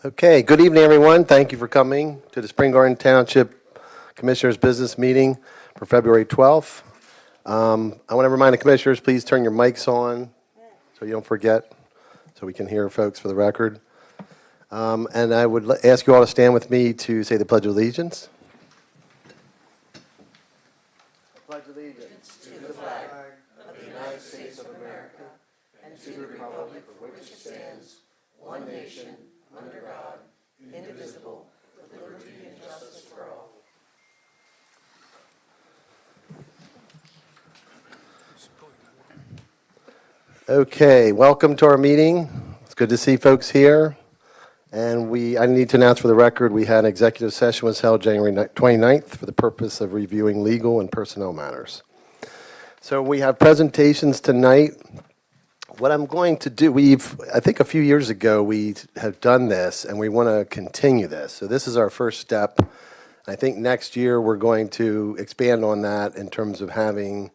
Okay, good evening, everyone. Thank you for coming to the Spring Garden Township Commissioners' Business Meeting for February 12th. I want to remind the commissioners, please turn your mics on so you don't forget, so we can hear folks for the record. And I would ask you all to stand with me to say the Pledge of Allegiance. I pledge allegiance to the flag of the United States of America and to the republic for which it stands, one nation, under God, indivisible, with liberty and justice for all. Okay, welcome to our meeting. It's good to see folks here. And I need to announce for the record, we had an executive session was held January 29th for the purpose of reviewing legal and personnel matters. So we have presentations tonight. What I'm going to do, I think a few years ago we have done this and we want to continue this. So this is our first step. I think next year we're going to expand on that in terms of having,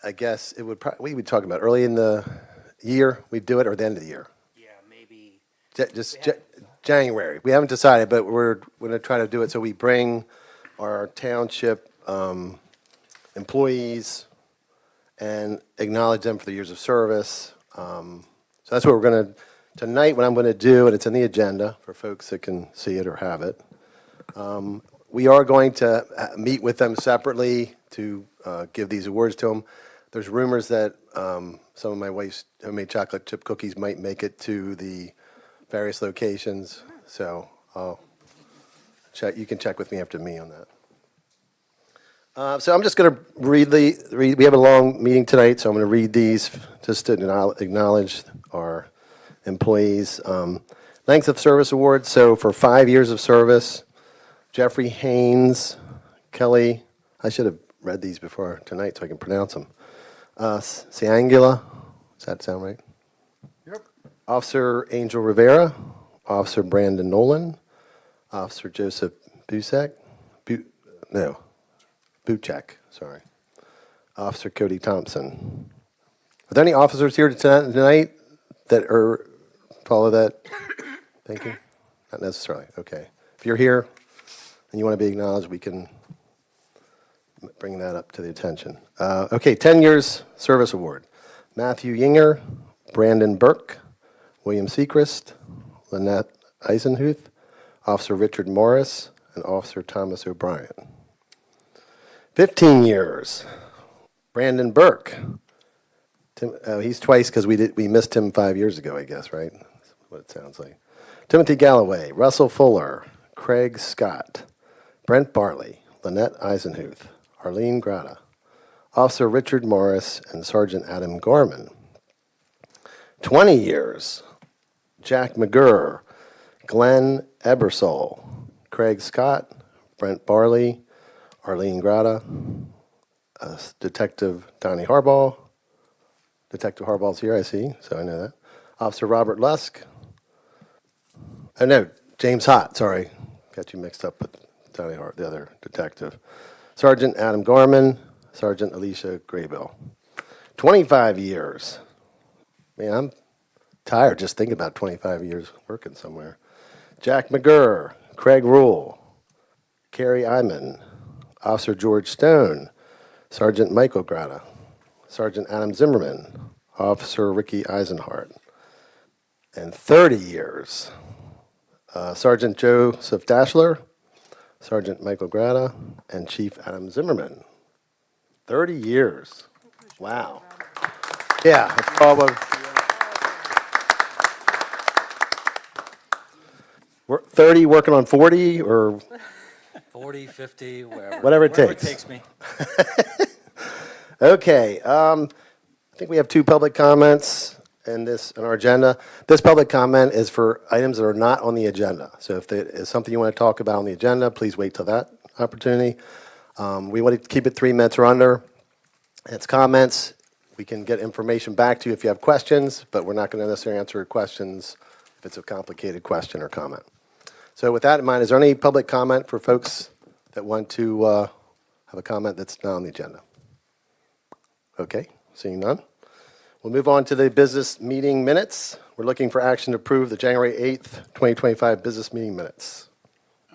I guess it would probably, we would talk about early in the year, we'd do it, or the end of the year. Yeah, maybe. January. We haven't decided, but we're going to try to do it so we bring our township employees and acknowledge them for the years of service. So that's what we're going to, tonight what I'm going to do, and it's in the agenda for folks that can see it or have it. We are going to meet with them separately to give these awards to them. There's rumors that some of my wife's homemade chocolate chip cookies might make it to the various locations. So I'll check. You can check with me after me on that. So I'm just going to read. We have a long meeting tonight, so I'm going to read these just to acknowledge our employees. Length of service awards. So for 5 years of service, Jeffrey Haynes, Kelly. I should have read these before tonight so I can pronounce them. Ciangula. Does that sound right? Yep. Officer Angel Rivera, Officer Brandon Nolan, Officer Joseph Busek. Buchek, sorry. Officer Cody Thompson. Are there any officers here tonight that follow that? Thank you. Not necessarily. Okay. If you're here and you want to be acknowledged, we can bring that up to the attention. Okay, 10 years service award. Matthew Yinger, Brandon Burke, William Sechrist, Lynette Eisenhuth, Officer Richard Morris, and Officer Thomas O'Brien. 15 years, Brandon Burke. He's twice because we missed him 5 years ago, I guess, right? That's what it sounds like. Timothy Galloway, Russell Fuller, Craig Scott, Brent Barley, Lynette Eisenhuth, Arlene Grata, Officer Richard Morris, and Sergeant Adam Gorman. 20 years, Jack McGurr, Glenn Ebersole, Craig Scott, Brent Barley, Arlene Grata, Detective Donnie Harbaugh. Detective Harbaugh's here, I see, so I know that. Officer Robert Lusk. Oh, no, James Hott, sorry. Got you mixed up with Donnie Hart, the other detective. Sergeant Adam Gorman, Sergeant Alicia Graybill. 25 years. Man, I'm tired just thinking about 25 years working somewhere. Jack McGurr, Craig Rule, Carrie Iman, Officer George Stone, Sergeant Michael Grata, Sergeant Adam Zimmerman, Officer Ricky Eisenhart. And 30 years, Sergeant Joseph Dashler, Sergeant Michael Grata, and Chief Adam Zimmerman. 30 years. Wow. Yeah, that's probably. We're 30 working on 40 or 40, 50, whatever. Whatever it takes. It takes me. Okay. I think we have two public comments in our agenda. This public comment is for items that are not on the agenda. So if there is something you want to talk about on the agenda, please wait till that opportunity. We want to keep it 3 minutes or under. It's comments. We can get information back to you if you have questions, but we're not going to necessarily answer your questions if it's a complicated question or comment. So with that in mind, is there any public comment for folks that want to have a comment that's not on the agenda? Okay, seeing none. We'll move on to the business meeting minutes. We're looking for action to approve the January 8th, 2025 business meeting minutes.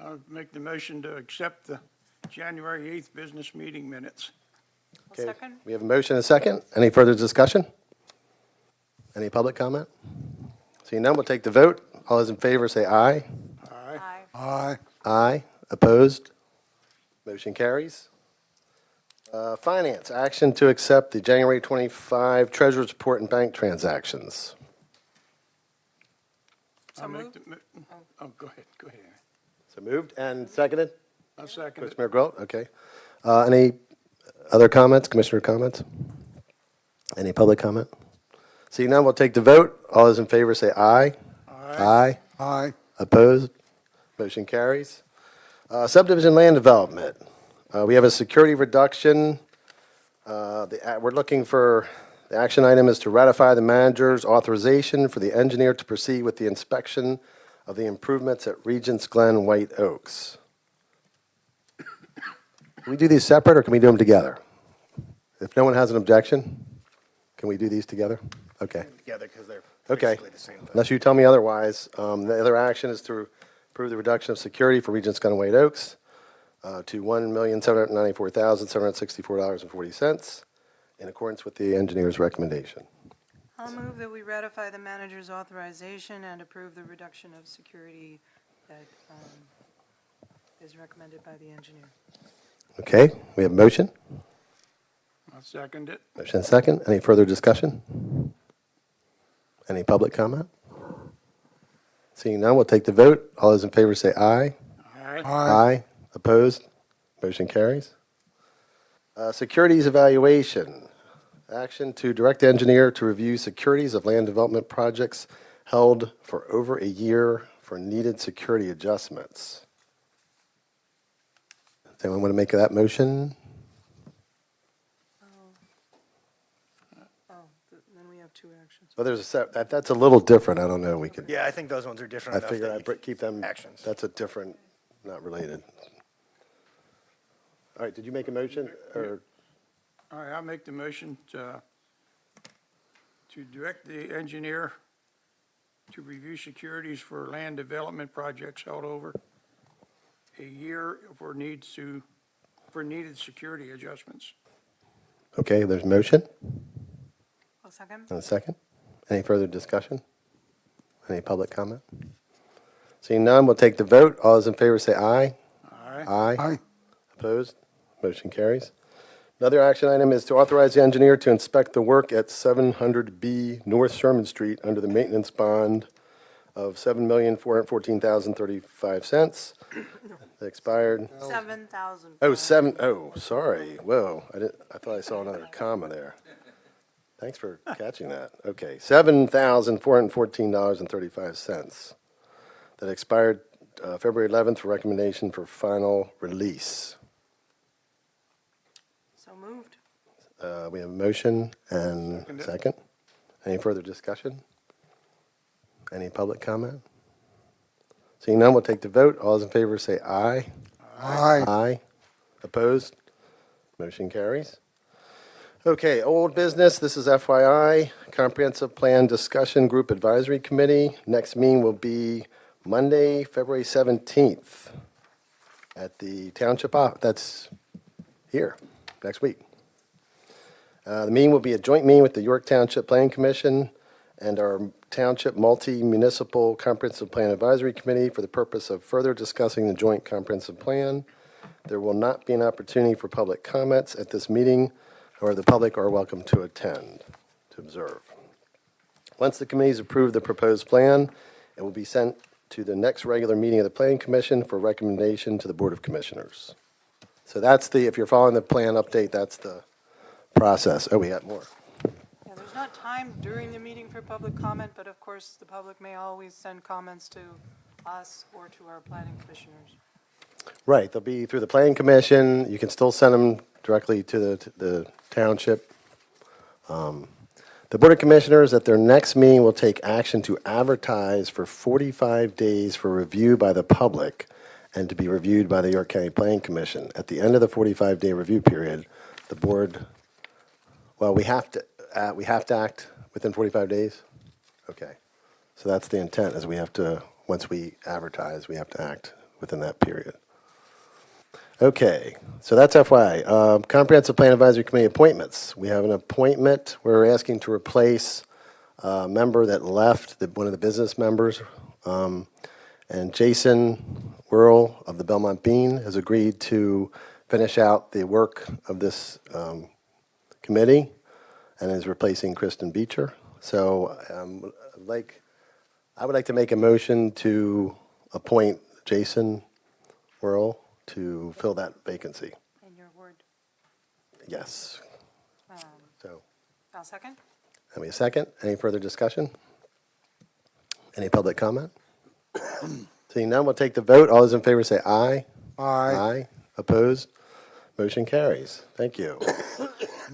I'll make the motion to accept the January 8th business meeting minutes. Okay, Second? we have a motion and a second. Any further discussion? Any public comment? Seeing none, we'll take the vote. All those in favor say aye. Aye. Aye. Aye. Aye. Opposed? Motion carries. Finance, action to accept the January 25 treasurer's report and bank transactions. So I'll make moved. the, oh, go ahead. So moved and seconded? I'll second it. Commissioner Grolt, okay. Any other comments, commissioner comments? Any public comment? Seeing none, we'll take the vote. All those in favor say aye. Aye. Aye. Opposed? Motion carries. Subdivision land development. We have a security reduction. We're looking for, the action item is to ratify the manager's authorization for the engineer to proceed with the inspection of the improvements at Regents Glen White Oaks. Can we do these separate or can we do them together? If no one has an objection, can we do these together? Okay. Together because they're Okay, basically the same thing. unless you tell me otherwise. The other action is to approve the reduction of security for Regents Glen White Oaks to $1,794,764.40 in accordance with the engineer's recommendation. I'll move that we ratify the manager's authorization and approve the reduction of security that is recommended by the engineer. Okay, we have a motion. I'll second it. Motion and second. Any further discussion? Any public comment? Seeing none, we'll take the vote. All those in favor say aye. Aye. Aye. Opposed? Motion carries. Securities evaluation. Action to direct the engineer to review securities of land development projects held for over a year for needed security adjustments. Does anyone want to make that motion? Then we have two actions. Well, that's a little different. I don't know. We could, Yeah, I think those ones are different I enough figure that I'd you keep them. actions. That's a different, not related. All right, did you make a motion or? All right, I'll make the motion to direct the engineer to review securities for land development projects held over a year for needed security adjustments. Okay, there's a motion I'll second. and a second. Any further discussion? Any public comment? Seeing none, we'll take the vote. All those in favor say aye. Aye. Aye. Aye. Opposed? Motion carries. Another action item is to authorize the engineer to inspect the work at 700B North Sherman Street under the maintenance bond of $7,414,035. That expired. 7,000. Sorry. Whoa, I thought I saw another comma there. Thanks for catching that. Okay, $7,414.35. That expired February 11th for recommendation for final release. So moved. We have a motion and second. Any further discussion? Any public comment? Seeing none, we'll take the vote. All those in favor say aye. Aye. Aye. Opposed? Motion carries. Okay, old business, this is FYI, Comprehensive Plan Discussion Group Advisory Committee. Next meeting will be Monday, February 17th at the Township Office. That's here, next week. The meeting will be a joint meeting with the York Township Planning Commission and our Township Multi-Municipal Comprehensive Plan Advisory Committee for the purpose of further discussing the joint comprehensive plan. There will not be an opportunity for public comments at this meeting, or the public are welcome to attend, to observe. Once the committees approve the proposed plan, it will be sent to the next regular meeting of the Planning Commission for recommendation to the Board of Commissioners. So that's if you're following the plan update, that's the process. Oh, we have more. Yeah, there's not time during the meeting for public comment, but of course, the public may always send comments to us or to our planning commissioners. Right, they'll be through the Planning Commission. You can still send them directly to the township. The Board of Commissioners at their next meeting will take action to advertise for 45 days for review by the public and to be reviewed by the York County Planning Commission. At the end of the 45-day review period, the board, well, we have to act Within 45 days? Okay. So that's the intent, is we have to, once we advertise, we have to act within that period. Okay, so that's FYI. Comprehensive Plan Advisory Committee appointments. We have an appointment. We're asking to replace a member that left, one of the business members. And Jason Whirl of the Belmont Bean has agreed to finish out the work of this committee and is replacing Kristen Beecher. So I would like to make a motion to appoint Jason Whirl to fill that vacancy. In your ward. Yes. So, I'll second. have we a second? Any further discussion? Any public comment? Seeing none, we'll take the vote. All those in favor say aye. Aye. Aye. Opposed? Motion carries. Thank you.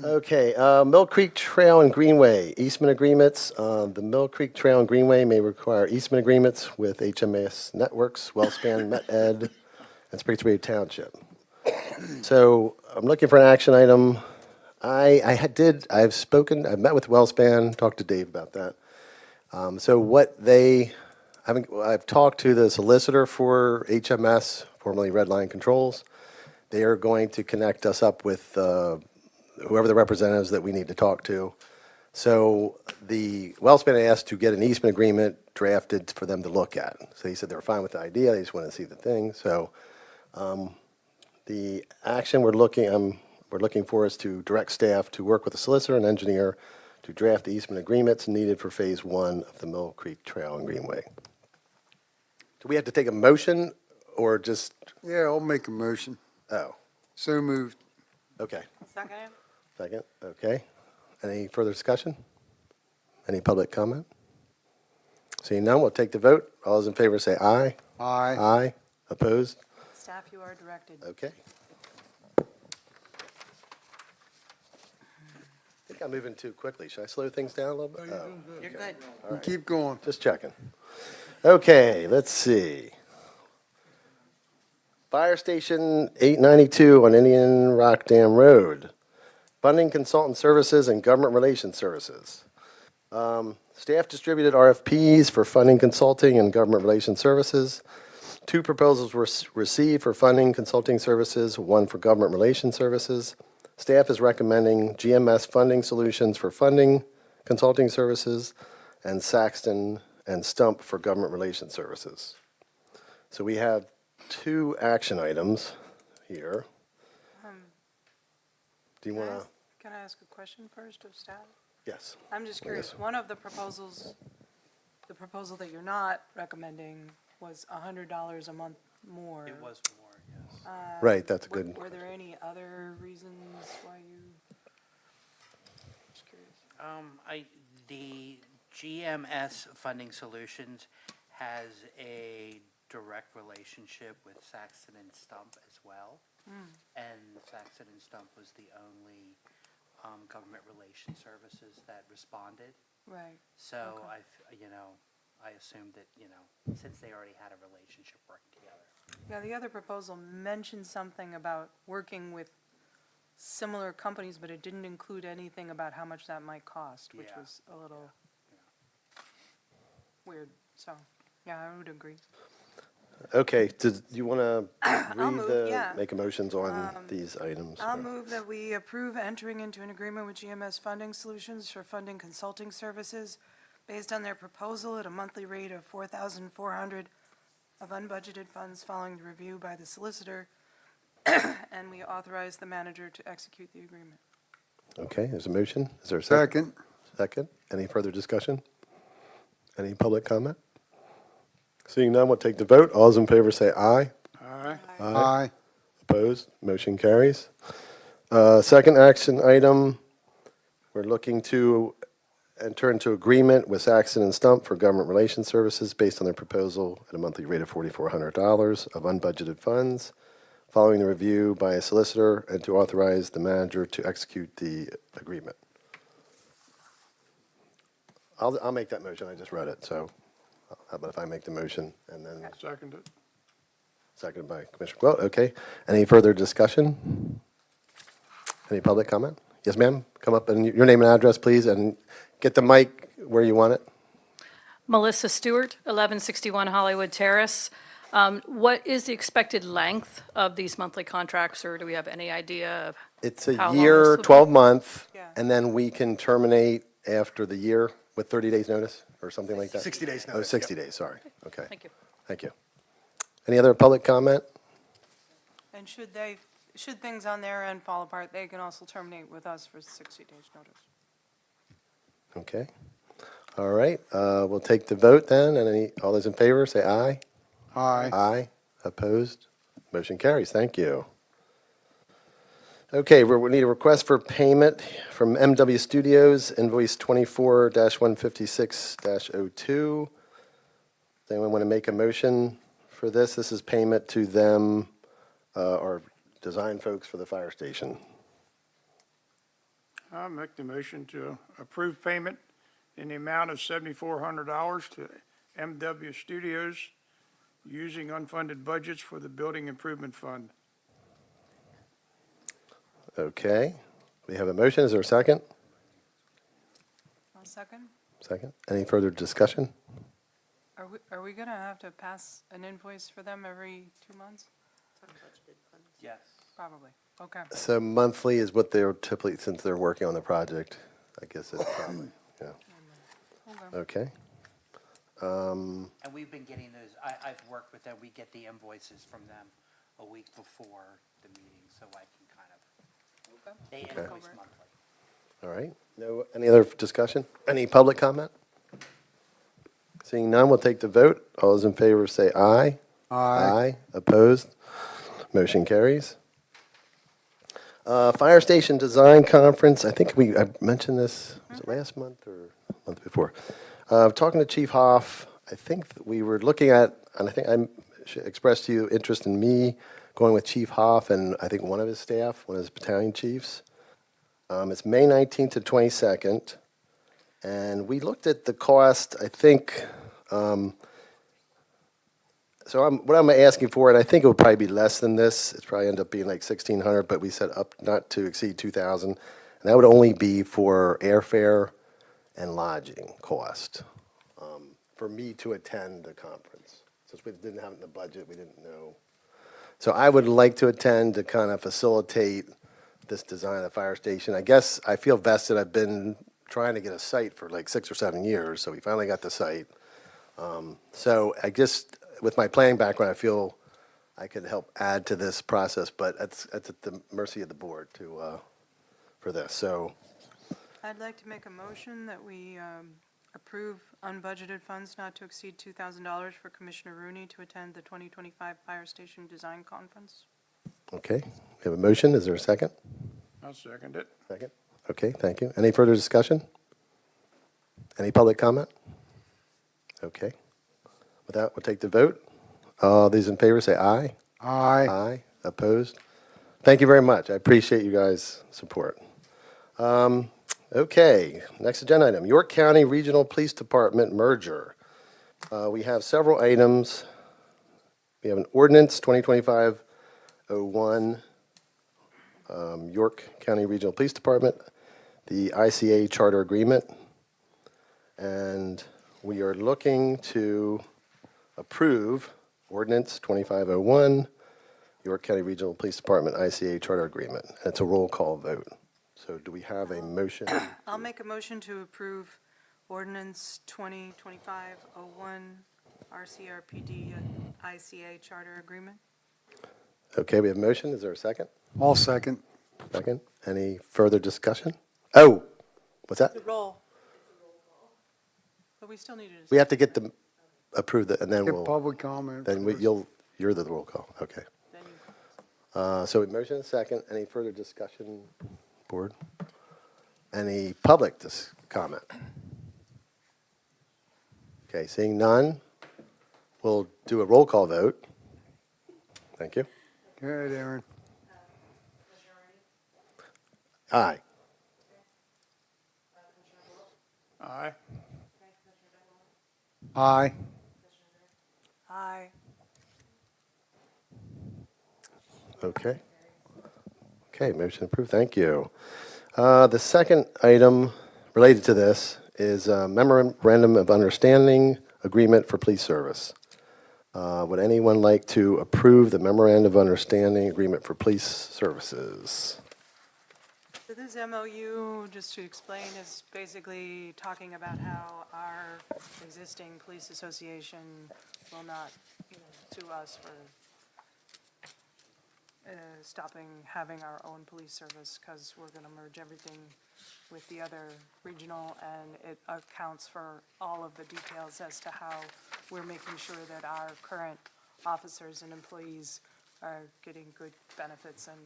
Okay, Mill Creek Trail and Greenway, easement agreements. The Mill Creek Trail and Greenway may require easement agreements with HMAS Networks, Wellspan, MetEd, and Sprague's Township. So I'm looking for an action item. I've met with Wellspan, talked to Dave about that. I've talked to the solicitor for HMS, formerly Red Line Controls. They are going to connect us up with whoever the representatives that we need to talk to. So the Wellspan asked to get an easement agreement drafted for them to look at. So he said they were fine with the idea, they just want to see the thing. So the action we're looking for is to direct staff to work with the solicitor and engineer to draft the easement agreements needed for Phase 1 of the Mill Creek Trail and Greenway. Do we have to take a motion or just, Yeah, I'll make a motion. oh, So moved. okay. Second. Second, okay. Any further discussion? Any public comment? Seeing none, we'll take the vote. All those in favor say aye. Aye. Aye. Opposed? Staff, you are directed. Okay. I think I'm moving too quickly. Should I slow things down a little bit? Oh, You're good. Keep going. just checking. Okay, let's see. Fire Station 892 on Indian Rock Dam Road. Funding consultant services and government relations services. Staff distributed RFPs for funding consulting and government relations services. 2 proposals were received for funding consulting services, 1 for government relations services. Staff is recommending GMS Funding Solutions for funding consulting services and Saxton and Stump for government relations services. So we have 2 action items here. Do you want to? Can I ask a question first of staff? Yes. I'm just curious, one of the proposals, the proposal that you're not recommending was $100 a month more. It was more, yes. Right, that's a Were- good. Were there any other reasons why you? Just curious. The GMS Funding Solutions has a direct relationship with Saxton and Stump as well. And Saxton and Stump was the only government relations services that responded. Right. So Okay. I assumed that, since they already had a relationship working together. Yeah, the other proposal mentioned something about working with similar companies, but it didn't include anything about how much that might cost, which Yeah. was a little weird. So, yeah, I would agree. Okay, do you want to move, yeah. make a motions on these items? I'll move that we approve entering into an agreement with GMS Funding Solutions for funding consulting services based on their proposal at a monthly rate of $4,400 of unbudgeted funds following the review by the solicitor, and we authorize the manager to execute the agreement. Okay, there's a motion. Is there a second? Second. Second. Any further discussion? Any public comment? Seeing none, we'll take the vote. All those in favor say aye. Aye. Aye. Opposed? Motion carries. Second action item, we're looking to enter into agreement with Saxon and Stump for government relations services based on their proposal at a monthly rate of $4,400 of unbudgeted funds, following the review by a solicitor, and to authorize the manager to execute the agreement. I'll make that motion. I just read it, so how about if I make the motion and then Second it. seconded by Commissioner Gwilt? Okay. Any further discussion? Any public comment? Yes, ma'am. Come up and your name and address, please, and get the mic where you want it. Melissa Stewart, 1161 Hollywood Terrace. What is the expected length of these monthly contracts, or do we have any idea of? It's a How long year, this will be? 12-month, Yeah. and then we can terminate after the year with 30 days' notice or something like that? 60 days Oh, notice, 60 days, sorry. Okay. Thank you. Thank you. Any other public comment? And should things on their end fall apart, they can also terminate with us for 60 days' notice. Okay. All right, we'll take the vote then, and all those in favor, say aye. Aye. Aye. Opposed? Motion carries. Thank you. Okay, we need a request for payment from MW Studios, invoice 24-156-02. Does anyone want to make a motion for this? This is payment to them, our design folks for the fire station. I'll make the motion to approve payment in the amount of $7,400 to MW Studios using unfunded budgets for the Building Improvement Fund. Okay, we have a motion. Is there a second? One second. Second. Any further discussion? Are we gonna have to pass an invoice for them every 2 months? Yes. Probably. Okay. So monthly is what they're typically, since they're working on the project, I guess it's probably, yeah. Okay. Okay. And we've been getting those, I've worked with them, we get the invoices from them a week before the meeting, so I can kind of, they Okay. invoice monthly. All right. No, any other discussion? Any public comment? Seeing none, we'll take the vote. All those in favor say aye. Aye. Opposed? Motion carries. Fire Station Design Conference, I think I mentioned this, was it last month or month before? Talking to Chief Hoff, I think that we were looking at, and I think I expressed to you interest in me going with Chief Hoff and I think one of his staff, one of his battalion chiefs. It's May 19th to 22nd, and we looked at the cost, I think, what I'm asking for, and I think it would probably be less than this, it's probably end up being like 1,600, but we said up not to exceed 2,000, and that would only be for airfare and lodging cost, for me to attend the conference. Since we didn't have it in the budget, we didn't know. So I would like to attend to kind of facilitate this design of the fire station. I guess I feel vested. I've been trying to get a site for like 6 or 7 years, so we finally got the site. So I just, with my planning background, I feel I could help add to this process, but it's at the mercy of the board for this. So, I'd like to make a motion that we approve unbudgeted funds not to exceed $2,000 for Commissioner Rooney to attend the 2025 Fire Station Design Conference. okay, we have a motion. Is there a second? I'll second it. Second. Okay, thank you. Any further discussion? Any public comment? Okay. With that, we'll take the vote. All these in favor say aye. Aye. Aye. Opposed? Thank you very much. I appreciate you guys' support. Okay, next agenda item, York County Regional Police Department merger. We have several items. We have an ordinance, 2025-01, York County Regional Police Department, the ICA Charter Agreement, and we are looking to approve ordinance 2501, York County Regional Police Department ICA Charter Agreement. It's a roll call vote. So do we have a motion? I'll make a motion to approve ordinance 2025-01, RCRPD ICA Charter Agreement. Okay, we have a motion. Is there a second? All second. Second. Any further discussion? Oh, what's that? Roll. But we still need to. We have to get the, approve the, and then Get we'll, public comment. then first. you're the roll call. Okay. Then you- So we motion and second. Any further discussion, board? Any public comment? Okay, seeing none, we'll do a roll call vote. Thank you. Go ahead, Aaron. Aye. Aye. Aye. Aye. Okay. Okay, motion approved. Thank you. The second item related to this is a memorandum of understanding agreement for police service. Would anyone like to approve the memorandum of understanding agreement for police services? So this MOU, just to explain, is basically talking about how our existing police association will not, sue us for stopping having our own police service, because we're going to merge everything with the other regional, and it accounts for all of the details as to how we're making sure that our current officers and employees are getting good benefits and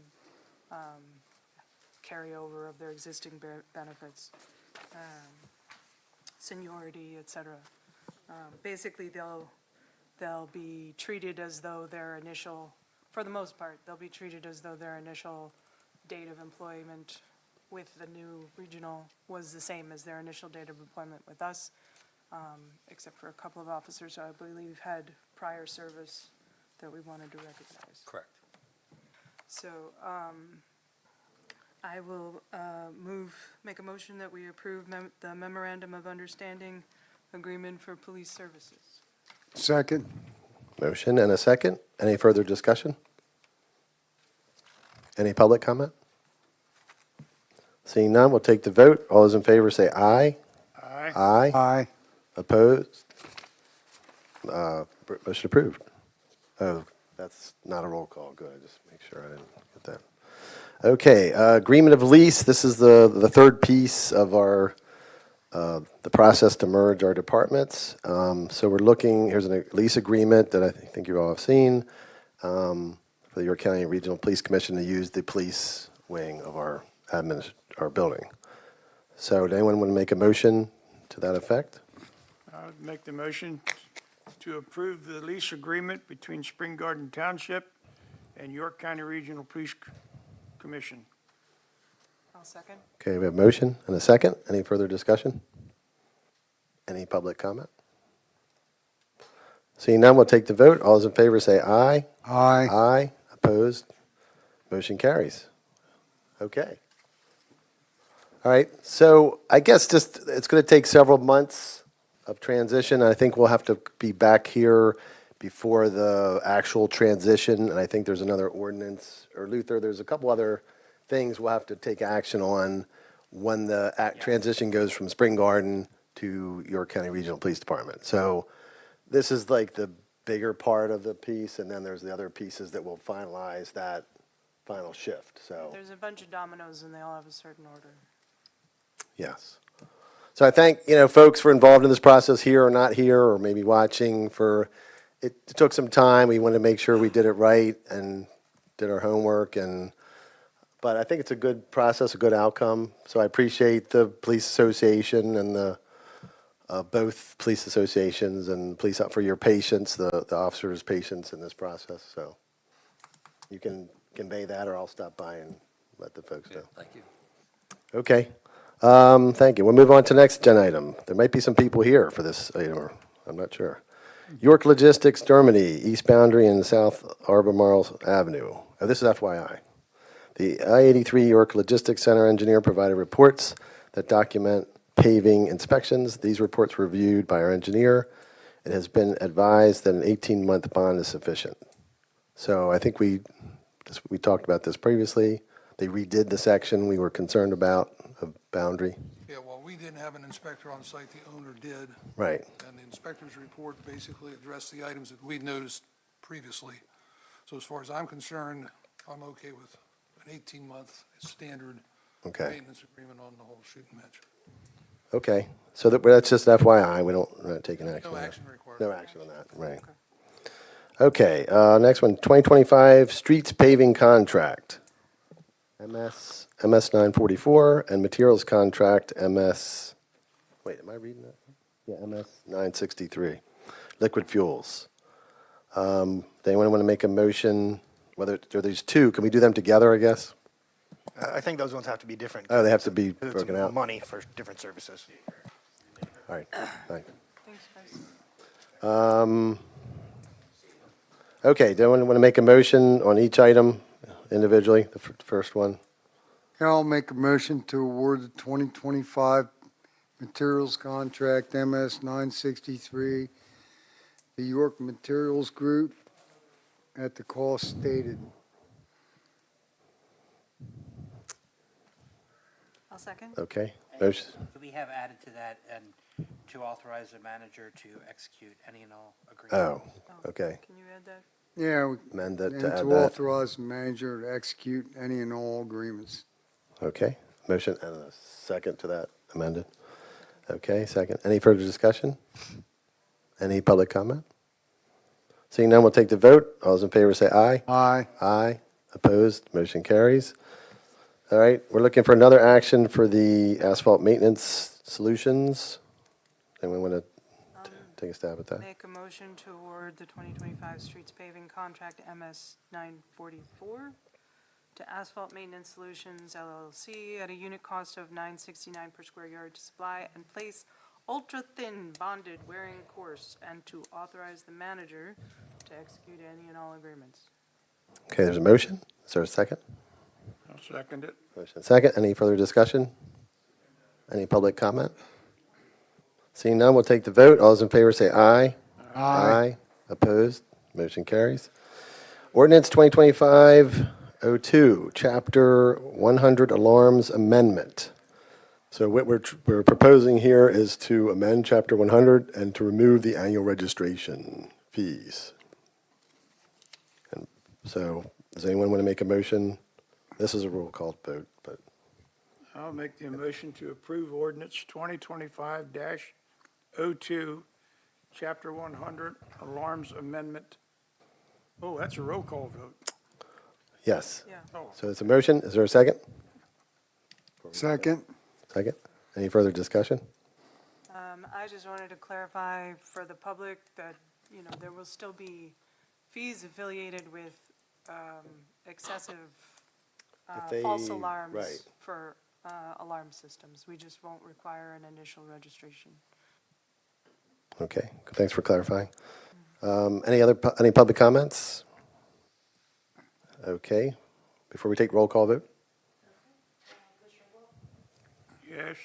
carryover of their existing benefits, seniority, et cetera. Basically, they'll be treated as though their initial, for the most part, they'll be treated as though their initial date of employment with the new regional was the same as their initial date of employment with us, except for a couple of officers who I believe had prior service that we wanted to recognize. Correct. So, I will make a motion that we approve the memorandum of understanding agreement for police services. Second. Motion and a second. Any further discussion? Any public comment? Seeing none, we'll take the vote. All those in favor say aye. Aye. Aye. Aye. Opposed? Motion approved. Oh, that's not a roll call. Good, I just make sure I didn't get that. Okay, agreement of lease. This is the third piece of our, the process to merge our departments. So we're looking, here's a lease agreement that I think you all have seen, for the York County Regional Police Commission to use the police wing of our our building. So does anyone want to make a motion to that effect? I would make the motion to approve the lease agreement between Spring Garden Township and York County Regional Police Commission. I'll second. Okay, we have a motion and a second. Any further discussion? Any public comment? Seeing none, we'll take the vote. All those in favor say aye. Aye. Aye. Opposed? Motion carries. Okay. All right, so I guess just, it's going to take several months of transition. I think we'll have to be back here before the actual transition, and I think there's another ordinance, or Luther, there's a couple other things we'll have to take action on when the transition goes from Spring Garden to York County Regional Police Department. So this is like the bigger part of the piece, and then there's the other pieces that will finalize that final shift, so. There's a bunch of dominoes and they all have a certain order. Yes. So I thank, folks for involved in this process here or not here, or maybe watching for, it took some time. We wanted to make sure we did it right and did our homework, but I think it's a good process, a good outcome. So I appreciate the police association and the, both police associations and police for your patience, the officers' patience in this process. So you can convey that, or I'll stop by and let the folks know. Thank you. Okay. Thank you. We'll move on to the next agenda item. There might be some people here for this item, or I'm not sure. York Logistics, Germany, East Boundary and South Albemarle Avenue. Oh, this is FYI. The I-83 York Logistics Center engineer provided reports that document paving inspections. These reports were reviewed by our engineer. It has been advised that an 18-month bond is sufficient. So I think we talked about this previously. They redid the section we were concerned about of boundary. Yeah, well, we didn't have an inspector on site, the owner did. Right. And the inspector's report basically addressed the items that we'd noticed previously. So as far as I'm concerned, I'm okay with an 18-month standard Okay. maintenance agreement on the whole shooting match. Okay. So that's just FYI. We're not taking action No on that. action required. No action on that, right. Okay, next one, 2025 streets paving contract. MS 944, and materials contract MS, wait, am I reading that? Yeah, MS 963, liquid fuels. Does anyone want to make a motion, whether, are these two, can we do them together, I guess? I think those ones have to be different. Oh, they have to be 'cause it's broken out. money for different services. All right, thank you. Thanks, guys. Okay, do anyone want to make a motion on each item individually, the first one? Here, I'll make a motion to award the 2025 materials contract MS 963, the York Materials Group, at the cost stated. I'll second. Okay, And motion, could we have added to that and to authorize the manager to execute any and all agreements? oh, okay, Can you add that? Yeah, amend it and to add to that. authorize the manager to execute any and all agreements. Okay, motion and a second to that amended. Okay, second. Any further discussion? Any public comment? Seeing none, we'll take the vote. All those in favor say aye. Aye. Aye. Opposed? Motion carries. All right, we're looking for another action for the asphalt maintenance solutions. Anyone want to take a stab at that? Make a motion to award the 2025 streets paving contract MS 944 to Asphalt Maintenance Solutions LLC at a unit cost of $9.69 per square yard to supply and place ultra-thin bonded wearing course, and to authorize the manager to execute any and all agreements. Okay, there's a motion. Is there a second? I'll second it. Motion second. Any further discussion? Any public comment? Seeing none, we'll take the vote. All those in favor say aye. Aye. Opposed? Motion carries. Ordinance 2025-02, Chapter 100 Alarms Amendment. So what we're proposing here is to amend Chapter 100 and to remove the annual registration fees. And so, does anyone want to make a motion? This is a roll call vote, but I'll make the motion to approve ordinance 2025-02, chapter 100, alarms amendment. Oh, that's a roll call vote. yes. Yeah. Oh, So it's a motion. Is there a second? Second. Second. Any further discussion? I just wanted to clarify for the public that, you know, there will still be fees affiliated with excessive If false they- alarms right. for alarm systems. We just won't require an initial registration. Okay, thanks for clarifying. Any public comments? Okay, before we take roll call vote? yes.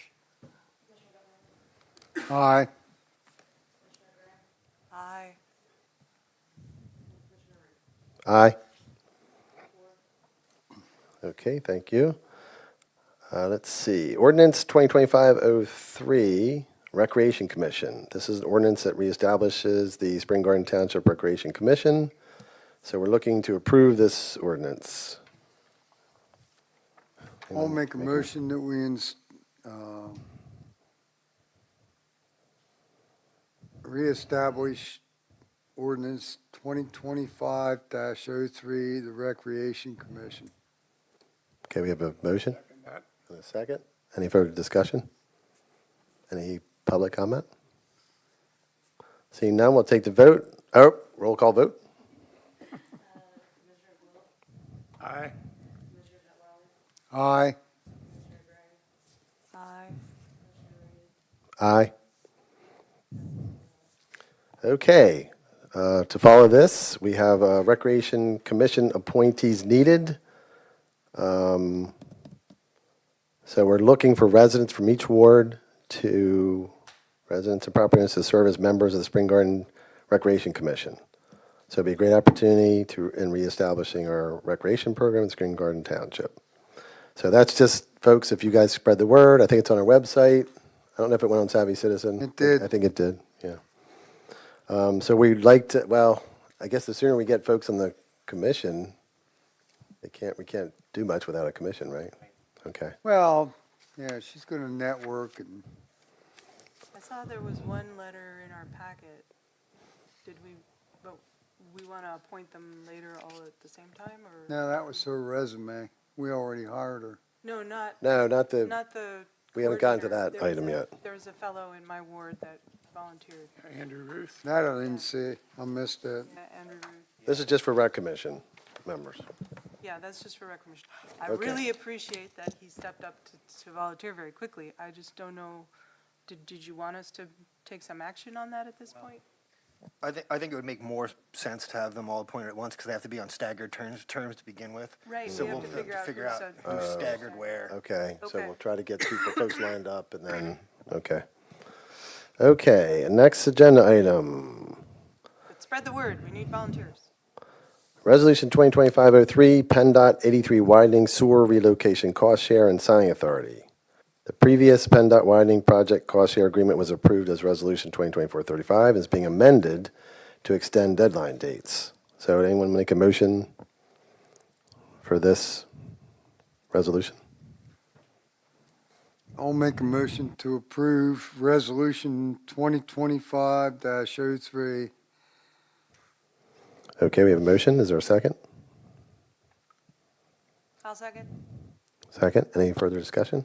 Aye. Aye. Aye. Okay, thank you. Let's see, ordinance 2025-03, Recreation Commission. This is an ordinance that reestablishes the Spring Garden Township Recreation Commission. So we're looking to approve this ordinance. I'll make a motion that we reestablish ordinance 2025-03, the Recreation Commission. Okay, we have a motion That- and a second. Any further discussion? Any public comment? Seeing none, we'll take the vote. Oh, roll call vote. Aye. Aye. Aye. Aye. Okay, to follow this, we have Recreation Commission appointees needed. So we're looking for residents from each ward residents and property owners to serve as members of the Spring Garden Recreation Commission. So it'd be a great opportunity in reestablishing our recreation program in Spring Garden Township. So that's just, folks, if you guys spread the word, I think it's on our website. I don't know if it went on Savvy Citizen. It did. I think it did, yeah. So we'd like to, well, I guess the sooner we get folks on the commission, we can't do much without a commission, right? Okay. Well, yeah, she's going to network and, I saw there was one letter in our packet. But we want to appoint them later all at the same time, or? no, that was her resume. We already hired her. No, not No, not the, we haven't gotten to coordinator. that There was item yet. There was a fellow in my ward that volunteered, Andrew Ruth. That I didn't see. I missed that. Andrew Ruth. This is just for rec commission members. Yeah, that's just for recognition. I Okay. really appreciate that he stepped up to volunteer very quickly. I just don't know, did you want us to take some action on that at this point? I think it would make more sense to have them all appointed at once because they have to be on staggered terms to begin with. Right, So we have we'll to figure out figure out who's who's staggered where. Okay, so Okay. we'll try to get folks lined up and then, okay. Okay, next agenda item. But spread the word, we need volunteers. Resolution 2025-03, PennDOT 83 widening sewer relocation cost share and signing authority. The previous PennDOT widening project cost share agreement was approved as Resolution 2024-35 and is being amended to extend deadline dates. So would anyone make a motion for this resolution? I'll make a motion to approve Resolution 2025-03. Okay, we have a motion. Is there a second? I'll second. Second. Any further discussion?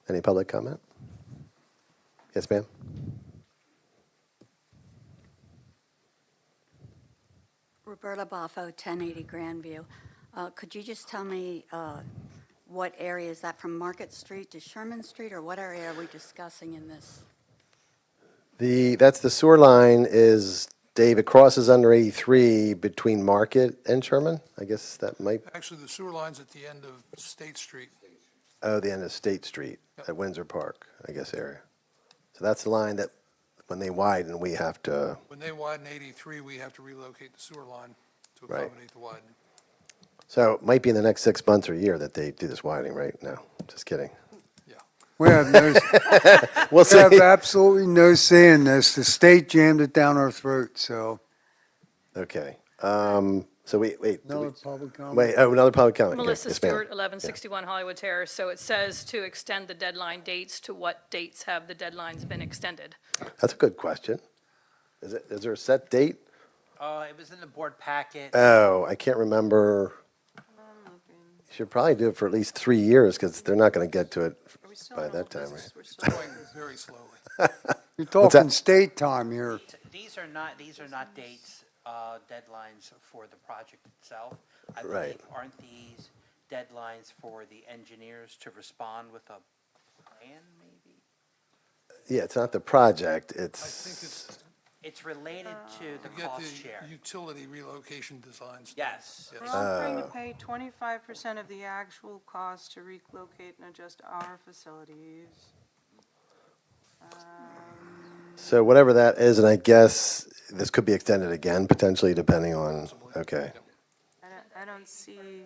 Any public comment? Yes, ma'am? Roberta Boffo, 1080 Grandview. Could you just tell me what area is that, from Market Street to Sherman Street, or what area are we discussing in this? That's the sewer line is, Dave, it crosses under 83 between Market and Sherman? I guess that might, Actually, the sewer line's at the end of State Street. oh, the end of State Street at Windsor Park, I guess, area. So that's the line that, when they widen, we have to, When they widen 83, we have to relocate the sewer line to Right. accommodate the widening. so it might be in the next 6 months or year that they do this widening, right? No, just kidding. We have no, We'll we have see. absolutely no say in this. The state jammed it down our throat, so. Okay, so wait. do Another we- public comment? Wait, oh, another public comment. Okay, Melissa yes, ma'am. Stewart, 1161 Hollywood Terrace. So it says to extend the deadline dates. To what dates have the deadlines been extended? That's a good question. Is there a set date? It was in the board packet. Oh, I can't remember. You should probably do it for at least 3 years, because they're not going to get to it Are we still by in that old time, business? right? We're still Going very slowly. You're What's that? talking state time here. These are not dates, deadlines for the project itself. I Right. believe, aren't these deadlines for the engineers to respond with a plan, maybe? Yeah, it's not the project, I think it's, It's related to the You get cost share. the utility relocation designs. Yes. We're offering to pay 25% of the actual cost to relocate and adjust our facilities. so whatever that is, and I guess this could be extended again, potentially, depending on, okay. I don't see,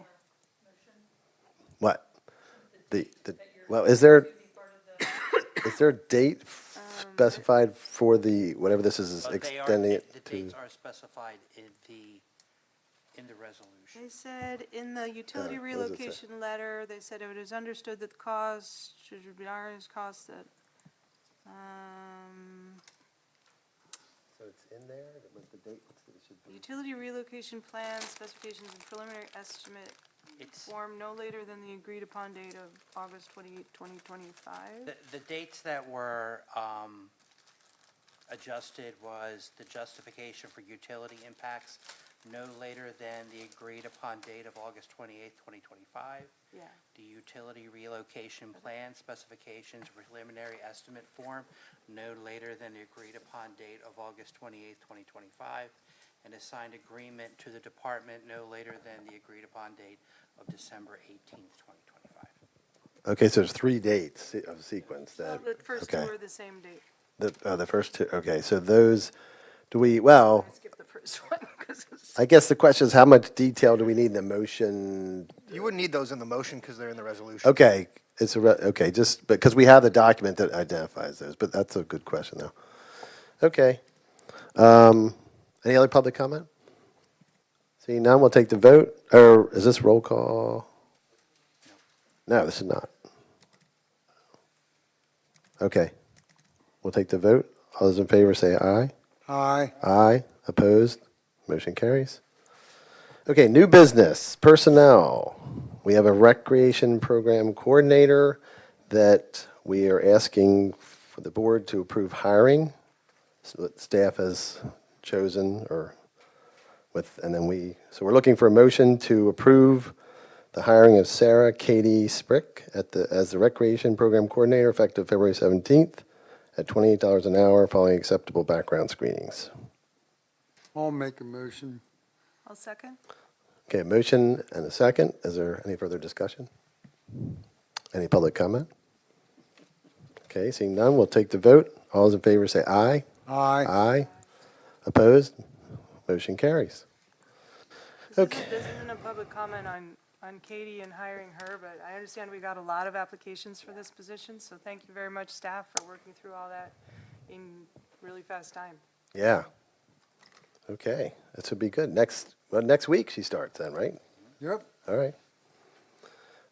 What? Well, is there a date specified for whatever this is But they are- extending the it to? dates are specified in the resolution. they said in the utility what does it say? relocation letter, they said it is understood that the cost should be ours cost that, So it's in there, but the date, it should be. utility relocation plan specifications and preliminary estimate It's, form no later than the agreed upon date of August 28, 2025. the dates that were adjusted was the justification for utility impacts no later than the agreed upon date of August 28th, 2025. Yeah. The utility relocation plan specifications preliminary estimate form no later than the agreed upon date of August 28th, 2025. And a signed agreement to the department no later than the agreed upon date of December 18th, 2025. Okay, so there's 3 dates of sequence that, The first two okay. are the same date. The first 2, okay, so those, well, I skipped the first one because it's. I guess the question is, how much detail do we need in the motion? You wouldn't need those in the motion because they're in the resolution. Okay, okay, just, because we have the document that identifies those, but that's a good question, though. Okay. Any other public comment? Seeing none, we'll take the vote, or is this roll call? No, this is not. Okay, we'll take the vote. All those in favor say aye. Aye. Aye. Opposed? Motion carries. Okay, new business, personnel. We have a recreation program coordinator that we are asking for the board to approve hiring. So that staff has chosen, so we're looking for a motion to approve the hiring of Sarah Katie Sprick as the recreation program coordinator effective February 17th at $28 an hour following acceptable background screenings. I'll make a motion. I'll second. Okay, motion and a second. Is there any further discussion? Any public comment? Okay, seeing none, we'll take the vote. All those in favor say aye. Aye. Aye. Opposed? Motion carries. Okay. This isn't a public comment on Katie and hiring her, but I understand we got a lot of applications for this position, so thank you very much, staff, for working through all that in really fast time. Yeah. Okay, this would be good. Next week she starts then, right? Yep. All right.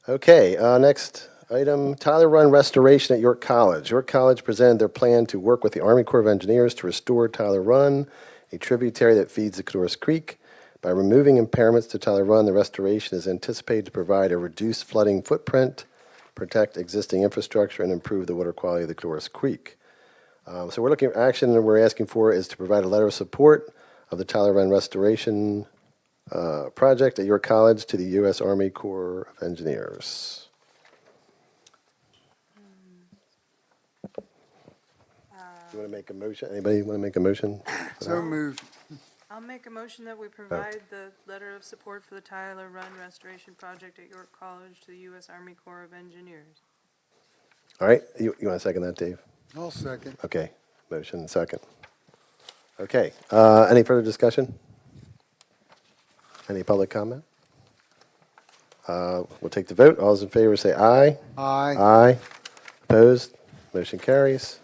Okay, next item, Tyler Run restoration at York College. York College presented their plan to work with the Army Corps of Engineers to restore Tyler Run, a tributary that feeds the Cadorus Creek. By removing impairments to Tyler Run, the restoration is anticipated to provide a reduced flooding footprint, protect existing infrastructure, and improve the water quality of the Cadorus Creek. So we're looking at action, and we're asking for is to provide a letter of support of the Tyler Run restoration project at York College to the U.S. Army Corps of Engineers. You want to make a motion? Anybody want to make a motion? So moved. I'll make a motion that we provide the letter of support for the Tyler Run Restoration Project at York College to the U.S. Army Corps of Engineers. All right, you want to second that, Dave? I'll second. Okay, motion second. Okay, any further discussion? Any public comment? We'll take the vote. All those in favor say aye. Aye. Aye. Opposed? Motion carries.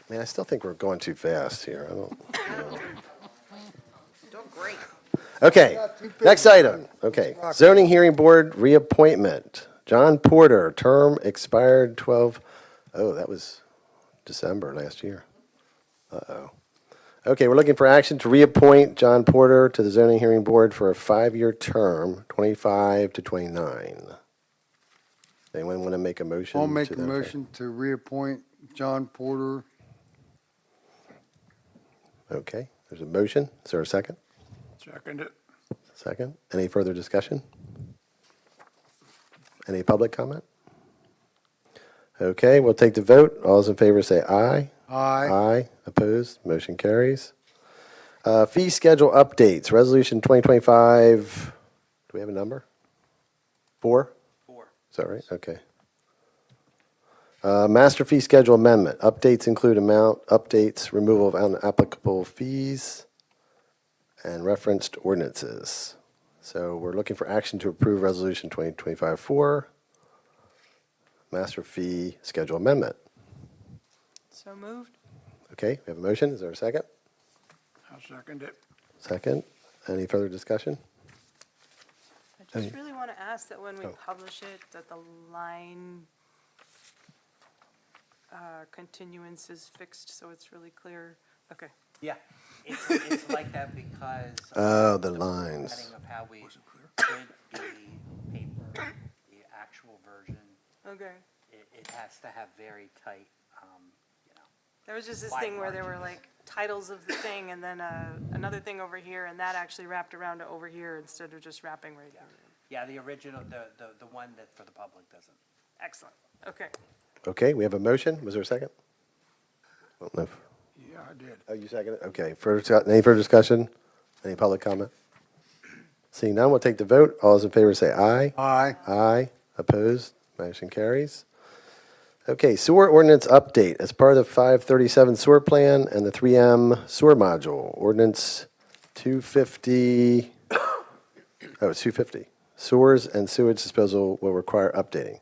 Man, I still think we're going too fast here. I don't. Doing great. Okay, next item. Okay, zoning hearing board reappointment. John Porter, term expired 12, oh, that was December last year. Uh-oh. Okay, we're looking for action to reappoint John Porter to the zoning hearing board for a 5-year term, 25 to 29. Anyone want to make a motion? I'll make to a that effect? motion to reappoint John Porter. Okay, there's a motion. Is there a second? Second it. Second. Any further discussion? Any public comment? Okay, we'll take the vote. All those in favor say aye. Aye. Aye. Opposed? Motion carries. Fee schedule updates, resolution 2025, do we have a number? 4? 4. Is that right? Okay. Master fee schedule amendment. Updates include amount, updates, removal of unapplicable fees, and referenced ordinances. So we're looking for action to approve resolution 2025-4, master fee schedule amendment. So moved. Okay, we have a motion. Is there a second? I'll second it. Second. Any further discussion? I just really want to ask that when we Oh. publish it, that the line continuance is fixed, so it's really clear. Okay. Yeah, it's like that because. Oh, the of lines. formatting of how we print the paper, the actual version, Okay. it has to have very tight, you know. There was just this Wide thing where there were margins. like titles of the thing and then another thing over here, and that actually wrapped around to over here instead of just wrapping right here. Yeah, the original, the one that for the public doesn't. Excellent. Okay. Okay, we have a motion. Was there a second? I don't know if- Yeah, I did. Oh, you seconded it? Okay. Any further discussion? Any public comment? Seeing none, we'll take the vote. All those in favor say aye. Aye. Aye. Opposed? Motion carries. Okay, sewer ordinance update. As part of the 537 sewer plan and the 3M sewer module, ordinance 250, it's 250. Sewers and sewage disposal will require updating.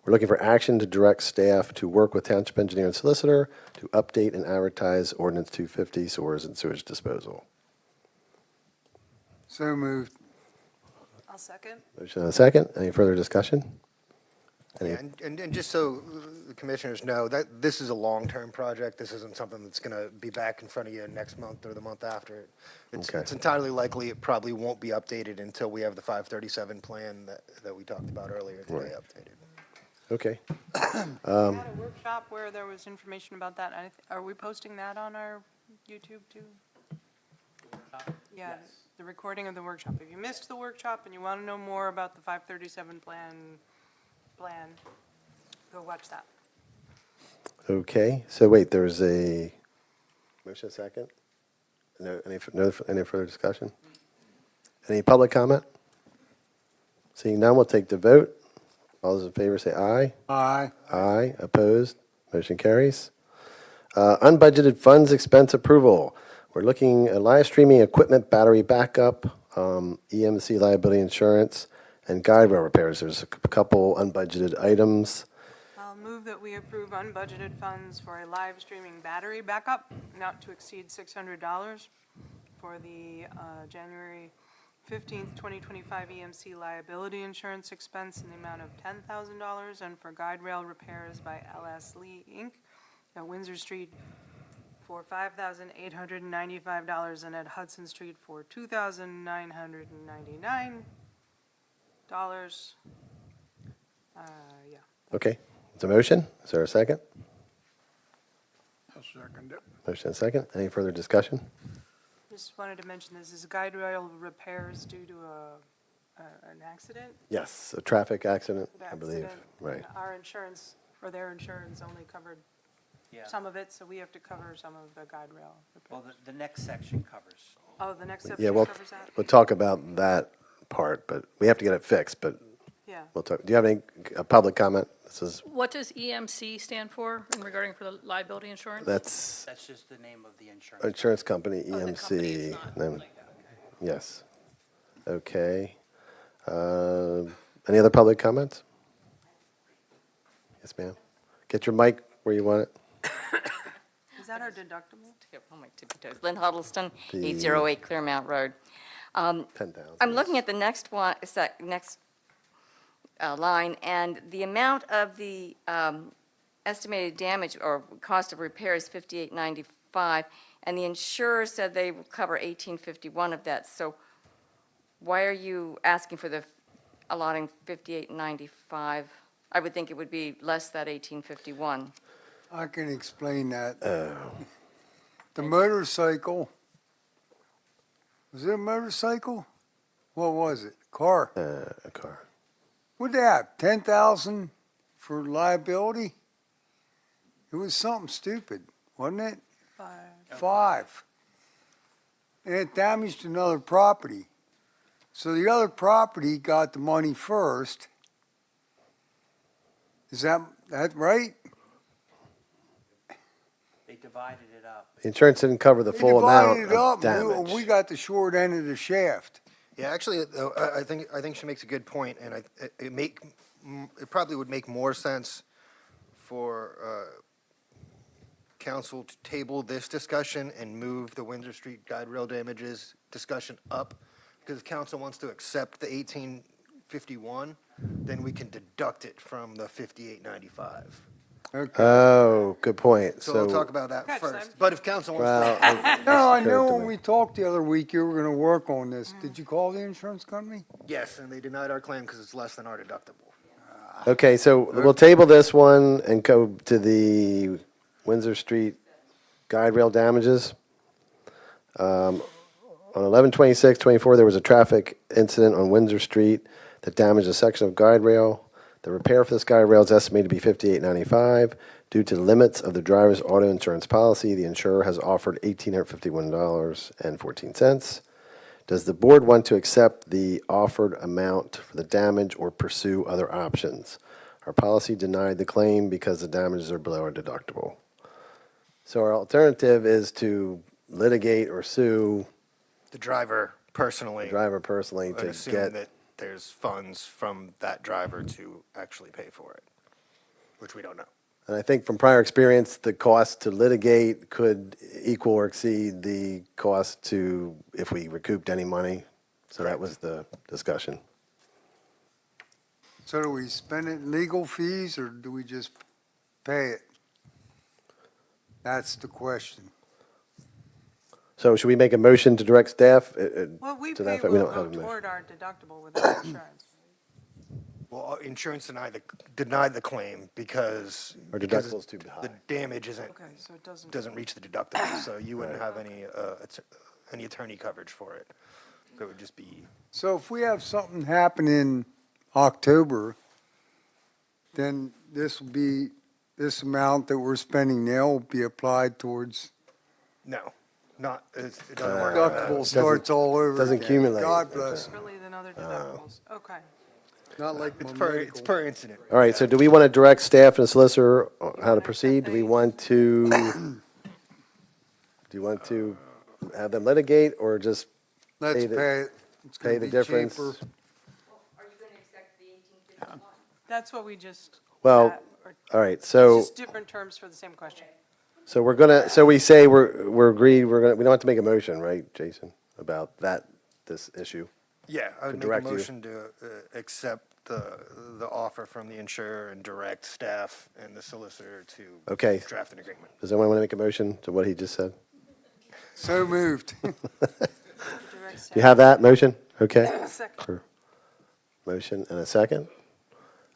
We're looking for action to direct staff to work with township engineer and solicitor to update and advertise ordinance 250 sewers and sewage disposal. So moved. I'll second. Motion and a second. Any further discussion? Any- Yeah, and just so the commissioners know, that this is a long-term project. This isn't something that's going to be back in front of you next month or the month after. Okay. It's entirely likely it probably won't be updated until we have the 537 plan that we talked about earlier today updated. Okay. We had a workshop where there was information about that. Are we posting that on our YouTube too? Yeah, Yes. the recording of the workshop. If you missed the workshop and you want to know more about the 537 plan, go watch that. Okay, so wait, there's a motion, second? No, any further discussion? Any public comment? Seeing none, we'll take the vote. All those in favor say aye. Aye. Aye, opposed, motion carries. Unbudgeted funds expense approval. We're looking at live streaming equipment, battery backup, EMC liability insurance, and guide rail repairs. There's a couple unbudgeted items. I'll move that we approve unbudgeted funds for a live streaming battery backup not to exceed $600 for the January 15th, 2025 EMC liability insurance expense in the amount of $10,000, and for guide rail repairs by LS Lee, Inc. at Windsor Street for $5,895, and at Hudson Street for $2,999. Yeah. Okay, it's a motion. Is there a second? I'll second it. Motion and second. Any further discussion? Just wanted to mention this is guide rail repairs due to an accident. Yes, a traffic accident, I believe. Accident. Right. Our insurance, or their insurance only covered Yeah. some of it, so we have to cover some of the guide rail Well, repairs. the next section covers. Oh, the next Yeah, section we'll, covers that? we'll talk about that part, but we have to get it fixed, but Yeah. we'll talk. Do you have any public comment? This is, What does EMC stand for in regarding for the liability insurance? that's That's just the name of the insurance. insurance company, Oh, the company is EMC. not Then- like that, okay. Yes. Okay. Any other public comments? Yes, ma'am. Get your mic where you want it. Is that our deductible? Oh, my tippy toes. Lynn Huddleston, The- 808 Clearmount Road. 10,000. I'm looking at the next one, next line, and the amount of the estimated damage or cost of repair is $58.95, and the insurer said they will cover $18.51 of that. So why are you asking for the allotting $58.95? I would think it would be less than $18.51. I can explain that. The motorcycle, was it a motorcycle? What was it? Car? A car. What'd they have, 10,000 for liability? It was something stupid, wasn't it? 5. And it damaged another property. So the other property got the money first. Is that right? They divided it up. The insurance didn't cover the They full amount divided it up, of and damage. we got the short end of the shaft. Yeah, actually, I think she makes a good point, and it probably would make more sense for council to table this discussion and move the Windsor Street guide rail damages discussion up, because if council wants to accept the 1851, then we can deduct it from the 5895. Okay. Oh, good point. So we'll talk about that Gotcha. first. But if council wants Well, to, No, I occurred know to when me. we talked the other week, you were gonna work on this. Did you call the insurance company? yes, and they denied our claim because it's less than our deductible. Okay, so we'll table this one and go to the Windsor Street guide rail damages. On 11/26/24, there was a traffic incident on Windsor Street that damaged a section of guide rail. The repair for this guide rail is estimated to be $58.95. Due to the limits of the driver's auto insurance policy, the insurer has offered $1,851.14. Does the board want to accept the offered amount for the damage or pursue other options? Our policy denied the claim because the damages are below our deductible. So our alternative is to litigate or sue The driver the personally, driver personally and to assume get, that there's funds from that driver to actually pay for it, which we don't know. and I think from prior experience, the cost to litigate could equal or exceed the cost to, if we recouped any money. So that was the discussion. So do we spend it in legal fees, or do we just pay it? That's the question. So should we make a motion to direct staff? Well, we To that pay, effect, we will don't have go a motion. toward our deductible with our insurance. Well, insurance denied the claim because. Our because deductible's too high. The damage isn't, Okay, so it doesn't. doesn't reach the deductible, so you wouldn't have any attorney coverage for it. So it would just be, So if we have something happen in October, then this will be this amount that we're spending now will be applied towards No, not, it doesn't work like that. deductible starts all over doesn't again. accumulate. God bless. Differently than other deductibles. Okay. Not like It's my per, medical. it's per incident. All right, so do we want to direct staff and solicitor on how to proceed? Do we want to, do you want to have them litigate or just Let's pay the- pay it. It's pay gonna the be difference? cheaper. Are you going to accept the 1851? That's what we just. Well, or- all right, It's so, just different terms for the same question. so we're gonna, so we say we're agreed, we don't have to make a motion, right, Jason, about this issue? Yeah, I would make a direct you. motion to accept the offer from the insurer and direct staff and the solicitor to Okay. draft an agreement. Does anyone want to make a motion to what he just said? So moved. You have that motion? Okay. Second. For motion and a second.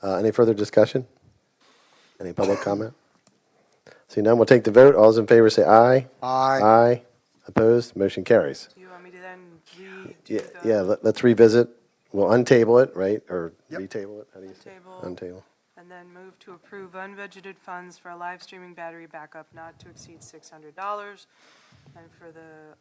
Any further discussion? Any public comment? See none, we'll take the vote. All those in favor say aye. Aye. Aye. Opposed? Motion carries. Do you want me to then redo Yeah, the? yeah, let's revisit. We'll untable it, right? Or Yep. retable it? How do you say? Table. Untable. And then move to approve unbudgeted funds for a live streaming battery backup not to exceed $600. And for the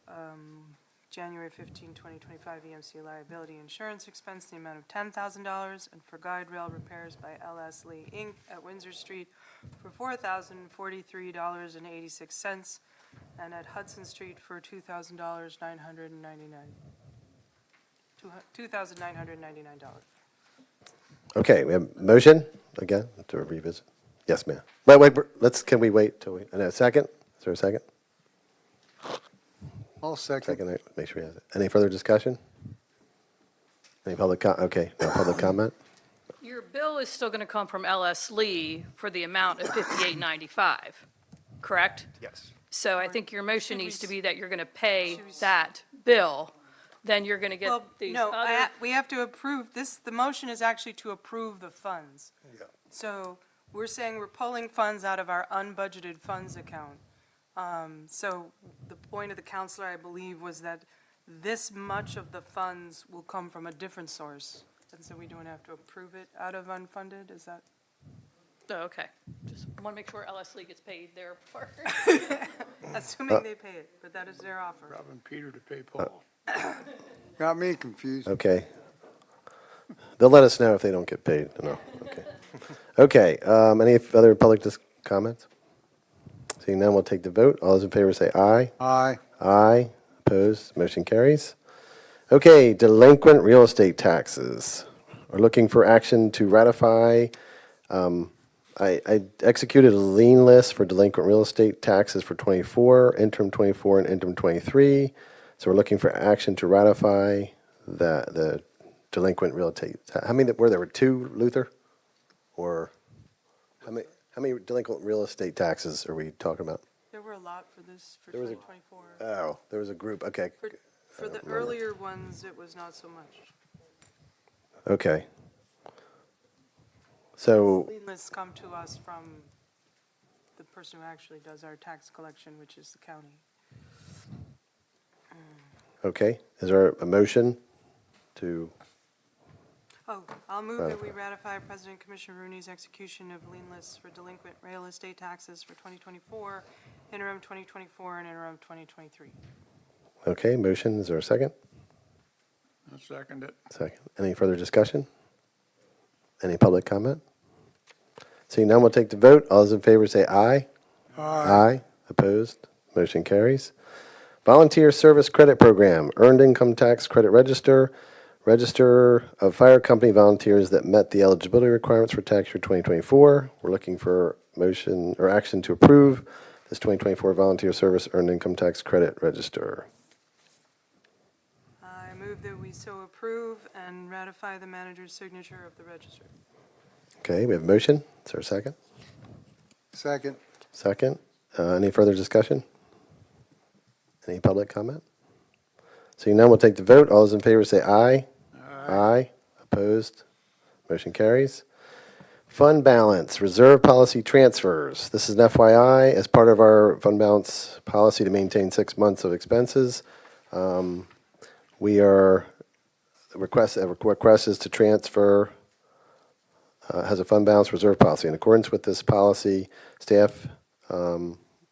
January 15, 2025 EMC liability insurance expense, the amount of $10,000. And for guide rail repairs by LS Lee Inc. at Windsor Street for $4,043.86. And at Hudson Street for $2,000, $2,999. Okay, we have motion again to revisit. Yes, ma'am. Wait, can we wait till and a second? Is there a second? I'll second. Second, make sure he has it. Any further discussion? Any public okay, no public comment? Your bill is still going to come from LS Lee for the amount of $58.95, correct? Yes. So I think your motion Should we needs to s- be that you're going to pay should we s- that bill, then you're going to get Well, these no, other. we have to approve, the motion is actually to approve the funds. Yeah. So we're saying we're pulling funds out of our unbudgeted funds account. So the point of the counselor, I believe, was that this much of the funds will come from a different source. And so we don't have to approve it out of unfunded, is that? Oh, okay. Just want to make sure LS Lee gets paid their part. Assuming they pay it, but that is their offer. Robbing Peter to pay Paul. Got me confused. Okay. They'll let us know if they don't get paid. No, okay. Okay, any other public comments? Seeing none, we'll take the vote. All those in favor say aye. Aye. Aye. Opposed? Motion carries. Okay, delinquent real estate taxes. We're looking for action to ratify. I executed a lien list for delinquent real estate taxes for 24, interim 24, and interim 23. So we're looking for action to ratify the delinquent real estate. How many were there? Were two, Luther? Or how many delinquent real estate taxes are we talking about? There were a lot for this, for There was a- 2024. Oh, there was a group. Okay. For the earlier ones, it was not so much. Okay. So, Lien lists come to us from the person who actually does our tax collection, which is the county. okay, is there a motion to, Oh, I'll move that we ratify President Commissioner Rooney's execution of lien lists for delinquent real estate taxes for 2024, interim 2024, and interim 2023. okay, motion, is there a second? I'll second it. Second. Any further discussion? Any public comment? Seeing none, we'll take the vote. All those in favor say aye. Aye. Opposed? Motion carries. Volunteer Service Credit Program, Earned Income Tax Credit Register, Register of Fire Company volunteers that met the eligibility requirements for tax year 2024. We're looking for motion or action to approve this 2024 Volunteer Service Earned Income Tax Credit Register. I move that we so approve and ratify the manager's signature of the register. Okay, we have a motion. Is there a second? Second. Second. Any further discussion? Any public comment? Seeing none, we'll take the vote. All those in favor say aye. Aye. Opposed? Motion carries. Fund balance, reserve policy transfers. This is an FYI, as part of our fund balance policy to maintain 6 months of expenses. The request is to transfer has a fund balance reserve policy. In accordance with this policy, staff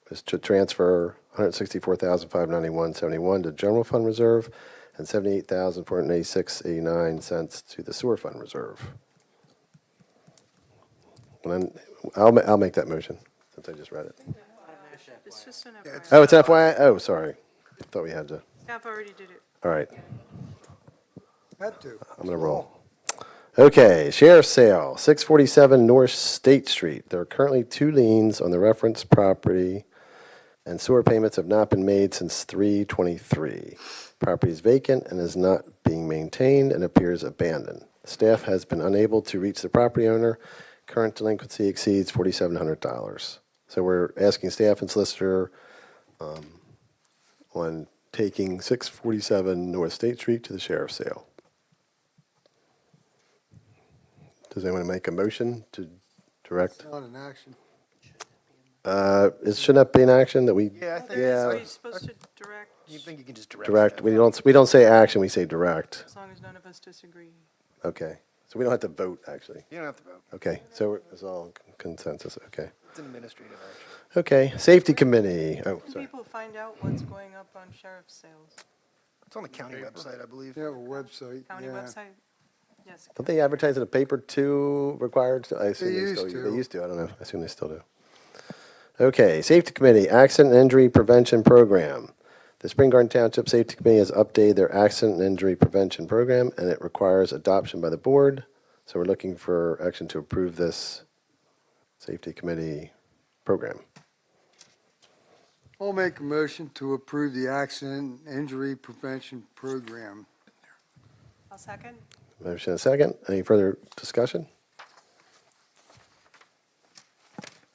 is to transfer $164,591.71 to general fund reserve and $78,486.89 to the sewer fund reserve. And then I'll make that motion since I just read it. It's just an Oh, it's an FYI? Oh, sorry. I thought we had to. Staff already did it. All right, Had to. I'm going to roll. Okay, sheriff's sale, 647 North State Street. There are currently 2 liens on the reference property, and sewer payments have not been made since 3/23. Property is vacant and is not being maintained and appears abandoned. Staff has been unable to reach the property owner. Current delinquency exceeds $4,700. So we're asking staff and solicitor on taking 647 North State Street to the sheriff's sale. Does anyone make a motion to direct? Not an action. Shouldn't that be an action that we? Yeah, I think, Are Yeah, you supposed to direct, you think you can just direct. direct, staff. we don't say action, we say direct. as long as none of us disagree? Okay, so we don't have to vote, actually. You don't have to vote. Okay, so it's all consensus, okay. It's an administrative action. Okay, safety committee, oh, Can sorry. people find out what's going up on sheriff's sales? It's on the county website, I believe. They have a website, County yeah. website? Yes. Don't they advertise in the paper too, required? I assume They still- used to. They used to, I don't know, I assume they still do. Okay, safety committee, accident and injury prevention program. The Spring Garden Township Safety Committee has updated their accident and injury prevention program, and it requires adoption by the board. So we're looking for action to approve this safety committee program. I'll make a motion to approve the accident and injury prevention program. I'll second. Motion and a second. Any further discussion?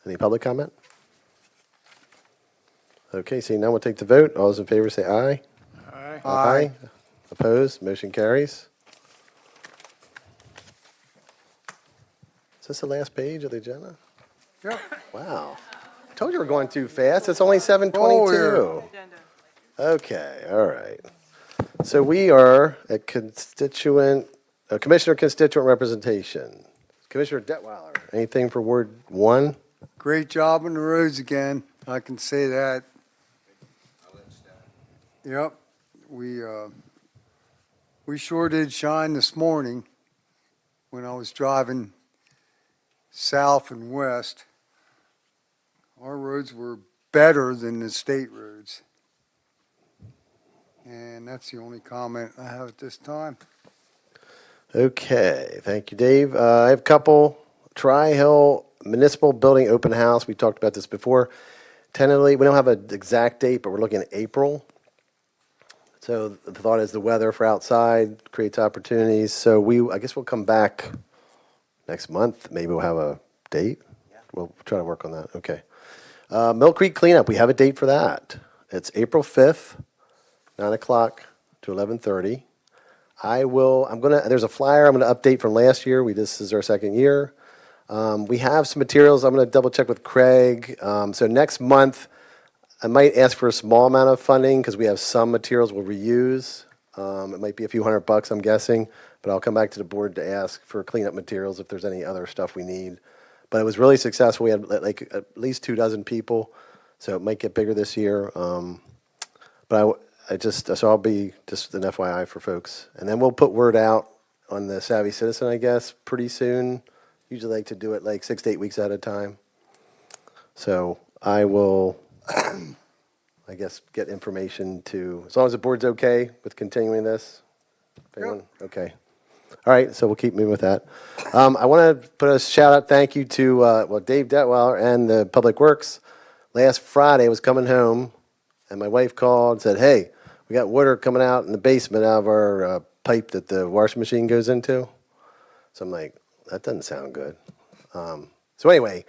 Any public comment? Okay, seeing none, we'll take the vote. All those in favor say aye. Aye. Aye. Opposed? Motion carries. Is this the last page of the agenda? Yep. Wow. I told you we're going too fast. It's only 7:22. Agenda. Okay, all right. So we are at Commissioner Constituent Representation. Commissioner Detweiler, anything for Ward 1? Great job on the roads again, I can say that. Yep, we sure did shine this morning when I was driving south and west. Our roads were better than the state roads. And that's the only comment I have at this time. Okay, thank you, Dave. I have a couple. Tri-Hill Municipal Building Open House, we talked about this before. Tentatively, we don't have an exact date, but we're looking at April. So the thought is the weather for outside creates opportunities. So I guess we'll come back next month. Maybe we'll have a date. We'll try to work on that. Okay. Mill Creek cleanup, we have a date for that. It's April 5th, 9 o'clock to 11:30. There's a flyer I'm gonna update from last year. This is our second year. We have some materials. I'm gonna double check with Craig. So next month, I might ask for a small amount of funding because we have some materials we'll reuse. It might be a few $100, I'm guessing, but I'll come back to the board to ask for cleanup materials if there's any other stuff we need. But it was really successful. We had like at least 24 people, so it might get bigger this year. But so I'll be just an FYI for folks. And then we'll put word out on the Savvy Citizen, I guess, pretty soon. Usually like to do it like 6 to 8 weeks at a time. So I will, I guess, get information as long as the board's okay with continuing this? Everyone? Okay. All right, so we'll keep moving with that. I want to put a shout out, thank you to, Dave Detweiler and the Public Works. Last Friday, I was coming home, and my wife called and said, hey, we got water coming out in the basement out of our pipe that the washing machine goes into. So I'm like, that doesn't sound good. So anyway,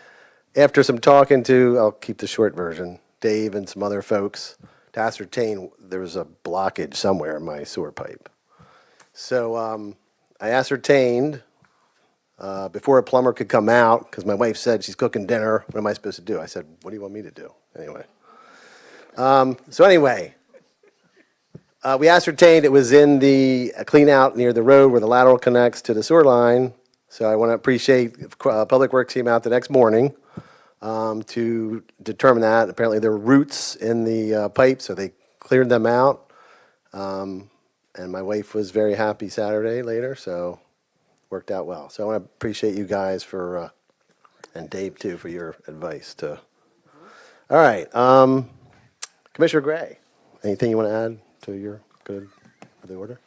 after some talking to, I'll keep the short version, Dave and some other folks, to ascertain there was a blockage somewhere in my sewer pipe. So I ascertained before a plumber could come out, because my wife said she's cooking dinner, what am I supposed to do? I said, what do you want me to do? Anyway. We ascertained it was in the clean out near the road where the lateral connects to the sewer line. So I want to appreciate Public Works came out the next morning to determine that. Apparently there were roots in the pipe, so they cleared them out. And my wife was very happy Saturday later, so worked out well. So I want to appreciate you guys for, and Dave too, for your advice too. All right, Commissioner Gray, anything you want to add to your good of the order?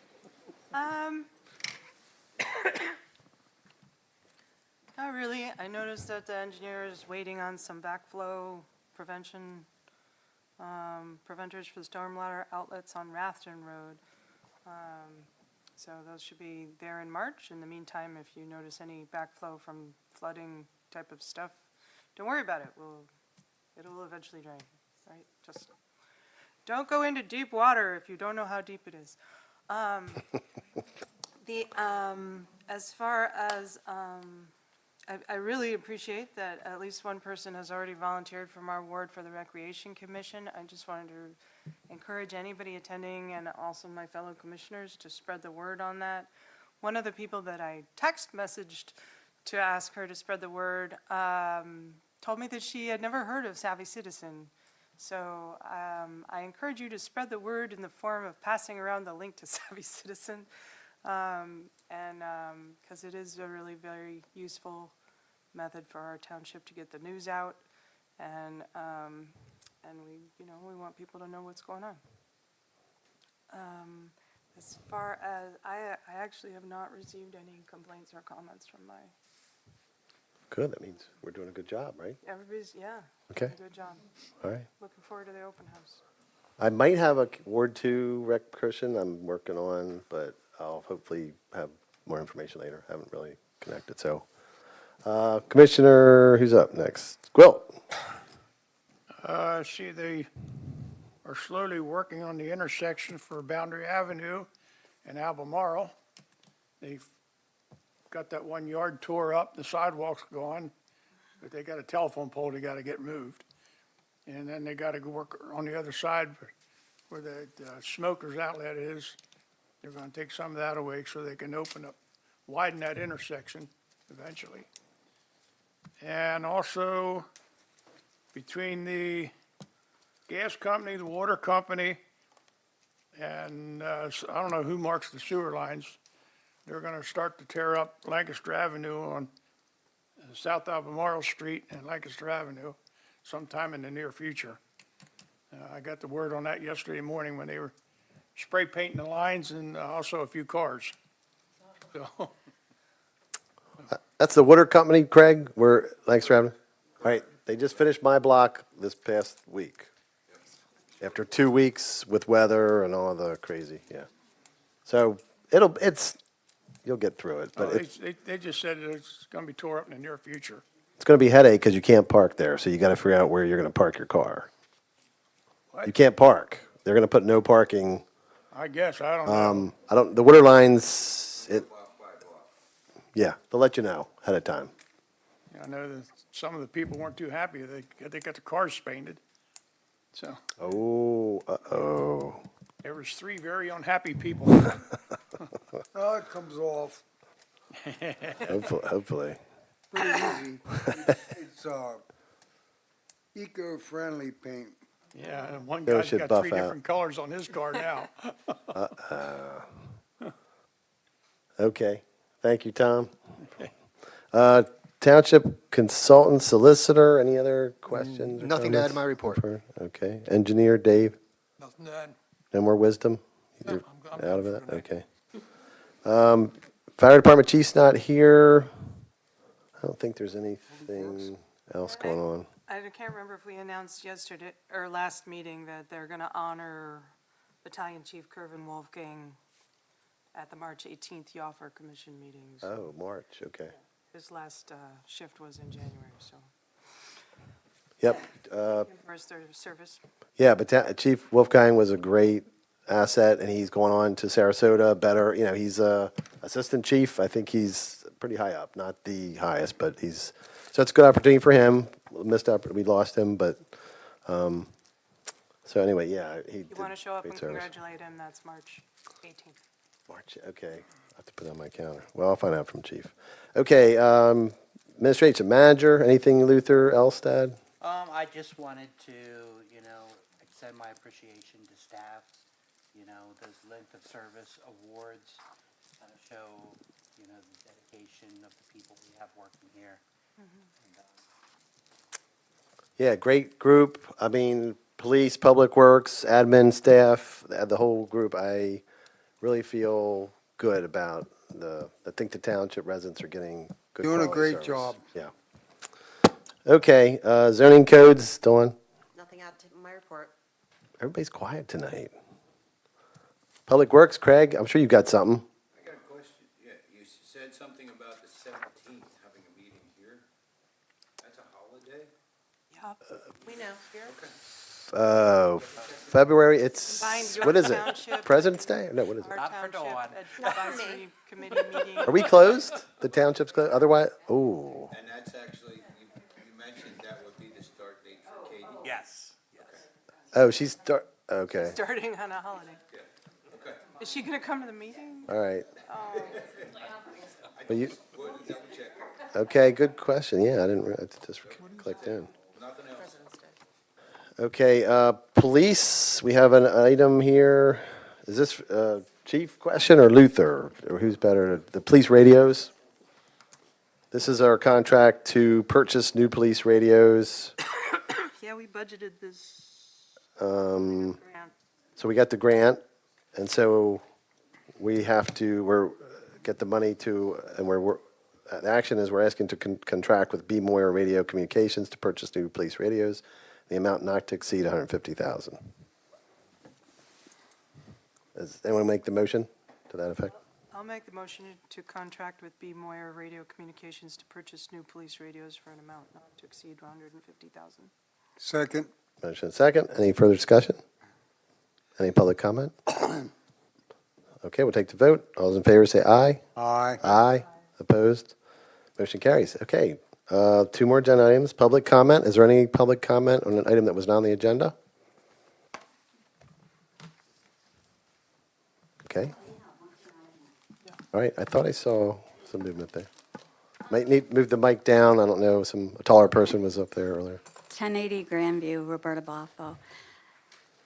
Not really. I noticed that the engineer is waiting on some backflow prevention, preventers for the stormwater outlets on Rafton Road. So those should be there in March. In the meantime, if you notice any backflow from flooding type of stuff, don't worry about it. It'll eventually drain, right? Just don't go into deep water if you don't know how deep it is. As far as, I really appreciate that at least one person has already volunteered from our ward for the Recreation Commission. I just wanted to encourage anybody attending and also my fellow commissioners to spread the word on that. One of the people that I text messaged to ask her to spread the word told me that she had never heard of Savvy Citizen. So I encourage you to spread the word in the form of passing around the link to Savvy Citizen. Because it is a really very useful method for our township to get the news out, and we want people to know what's going on. As far as I actually have not received any complaints or comments from my Good, that means we're doing a good job, right? everybody's Okay. good job. All right. Looking forward to the open house. I might have a Ward 2 rec cushion I'm working on, but I'll hopefully have more information later. Haven't really connected, so. Commissioner, who's up next? Gwilt. See, they are slowly working on the intersection for Boundary Avenue and Albemarle. They've got that 1 yard tore up, the sidewalk's gone, but they got a telephone pole they gotta get moved. And then they gotta go work on the other side where the smoker's outlet is. They're gonna take some of that away so they can widen that intersection eventually. And also, between the gas company, the water company, and I don't know who marks the sewer lines, they're gonna start to tear up Lancaster Avenue on South Albemarle Street and Lancaster Avenue sometime in the near future. I got the word on that yesterday morning when they were spray painting the lines and also a few cars. So, That's the water company, Craig, where, thanks for having, all right, they just finished my block this past week. After 2 weeks with weather and all the crazy, yeah. So you'll get through it, but they just said it's gonna be tore up in the near future. it's gonna be a headache because you can't park there, so you gotta figure out where you're gonna park your car. What? You can't park. They're gonna put no parking. I guess, I don't know. The water lines, yeah, they'll let you know ahead of time. I know that some of the people weren't too happy. They got the cars painted. So Oh, uh-oh. there was 3 very unhappy people. Oh, it comes off Hopefully. pretty easy. It's eco-friendly paint. Yeah, and one Those guy's should got buff 3 out. different colors on his car now. Okay, thank you, Tom. Township consultant solicitor, any other questions? or Nothing to add to comments? my report. Okay, engineer, Dave, Nothing to add. no more wisdom? No, You're I'm out of good it, for tonight. okay. Fire department chief's not here. I don't think there's anything else going on. I can't remember if we announced yesterday, or last meeting, that they're gonna honor Battalion Chief Kervin Wolfgang at the March 18th Yoffer Commission meetings. Oh, March, okay. His last shift was in January, so, Yep, for his service. yeah, but Chief Wolfgang was a great asset, and he's going on to Sarasota, better, he's a assistant chief. I think he's pretty high up, not the highest, but so it's a good opportunity for him. We lost him, but, so anyway, yeah, he You did want to show up great and service. congratulate him, that's March 18th. March, okay. I have to put it on my calendar. Well, I'll find out from Chief. Okay, administration manager, anything Luther, Elstad? I just wanted to, extend my appreciation to staff, those length of service awards kind of show, the dedication of the people we have working here. And, Yeah, great group. I mean, police, public works, admin, staff, the whole group. I really feel good about I think the township residents are getting good Doing a quality great service. job. Yeah. Okay, zoning codes, Dawn. Nothing out to my report. Everybody's quiet tonight. Public works, Craig, I'm sure you've got something. I got a question. Yeah, you said something about the 17th having a meeting here. That's a holiday? We know, here. February, it's, Combined what is it? Township- President's Day? No, what is it? Our Not for township Dawn. advisory committee meeting. Are we closed? The township's closed? Otherwise, ooh. And that's actually, you mentioned that would be the start date for Katie? Yes, yes. Oh, okay, Starting on a holiday. Okay. Is she gonna come to the meeting? all right. But you, Would double check. okay, good question. Yeah, I didn't, I just clicked in. Nothing else. President's Day. Okay, police, we have an item here. Is this chief question or Luther? Or who's better? The police radios? This is our contract to purchase new police radios. Yeah, we budgeted this Um, grant. So we got the grant, and so we have to, get the money to, and the action is we're asking to contract with B. Moyer Radio Communications to purchase new police radios, the amount not to exceed $150,000. Does anyone make the motion to that effect? I'll make the motion to contract with B. Moyer Radio Communications to purchase new police radios for an amount not to exceed $150,000. Second. Motion second. Any further discussion? Any public comment? Okay, we'll take the vote. All those in favor say aye. Aye. Aye. Opposed? Motion carries. Okay, two more agenda items. Public comment. Is there any public comment on an item that was not on the agenda? Okay. All right, I thought I saw some movement there. Might need to move the mic down. I don't know, a taller person was up there earlier. 1080 Grandview, Roberta Boffo.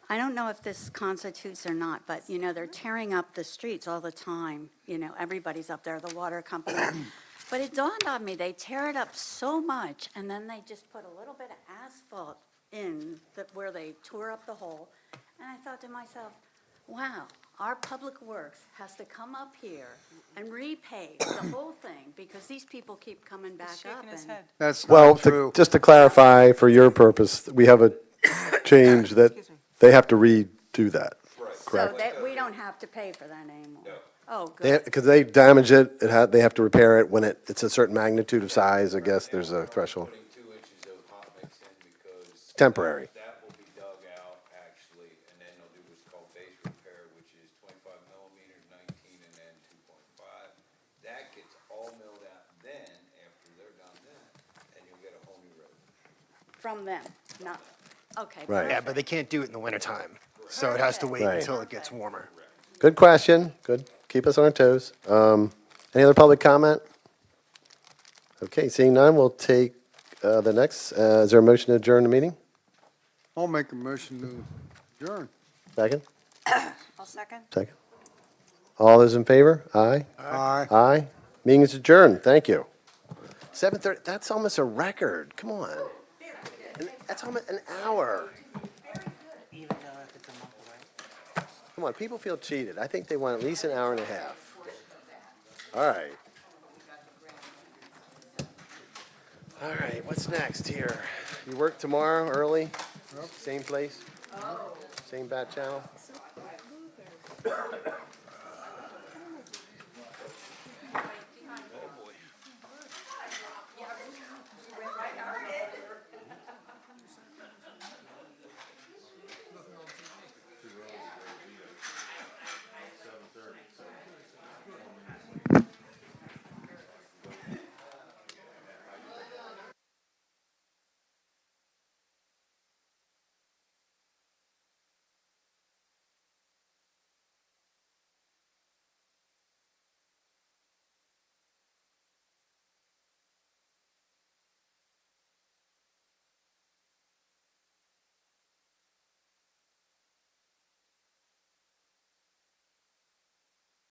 I don't know if this constitutes or not, but, they're tearing up the streets all the time. Everybody's up there, the water company. But it dawned on me, they tear it up so much, and then they just put a little bit of asphalt in where they tore up the hole. And I thought to myself, wow, our public works has to come up here and repave the whole thing because these people keep coming back He's up. shaking his and- head. That's Well, not true. just to clarify, for your purpose, we have a change that Excuse me. they have to redo that. Correct. So that we don't have to pay for that anymore? Oh, good. Because they damage it, they have to repair it when it's a certain magnitude of size, I guess, there's a threshold. Putting 2 inches of hot mix in because. Temporary. That will be dug out actually, and then they'll do what's called base repair, which is 25 millimeters, 19, and then 2.5. That gets all milled out then, after they're done then, and you'll get a whole new road. From them, not, okay. Right. Yeah, but they can't do it in the wintertime, so it has to wait Right. until it gets warmer. Good question, good, keep us on our toes. Any other public comment? Okay, seeing none, we'll take the next, is there a motion to adjourn the meeting? I'll make a motion to adjourn. Second? I'll second. Second. All those in favor? Aye? Aye. Aye. Meeting is adjourned, thank you. 7:30, that's almost a record, come on. That's almost an hour. Even though if it's a month away. Come on, people feel cheated. I think they want at least an hour and a half. All right. All right, what's next here? You work tomorrow early? Same place? Same bat channel?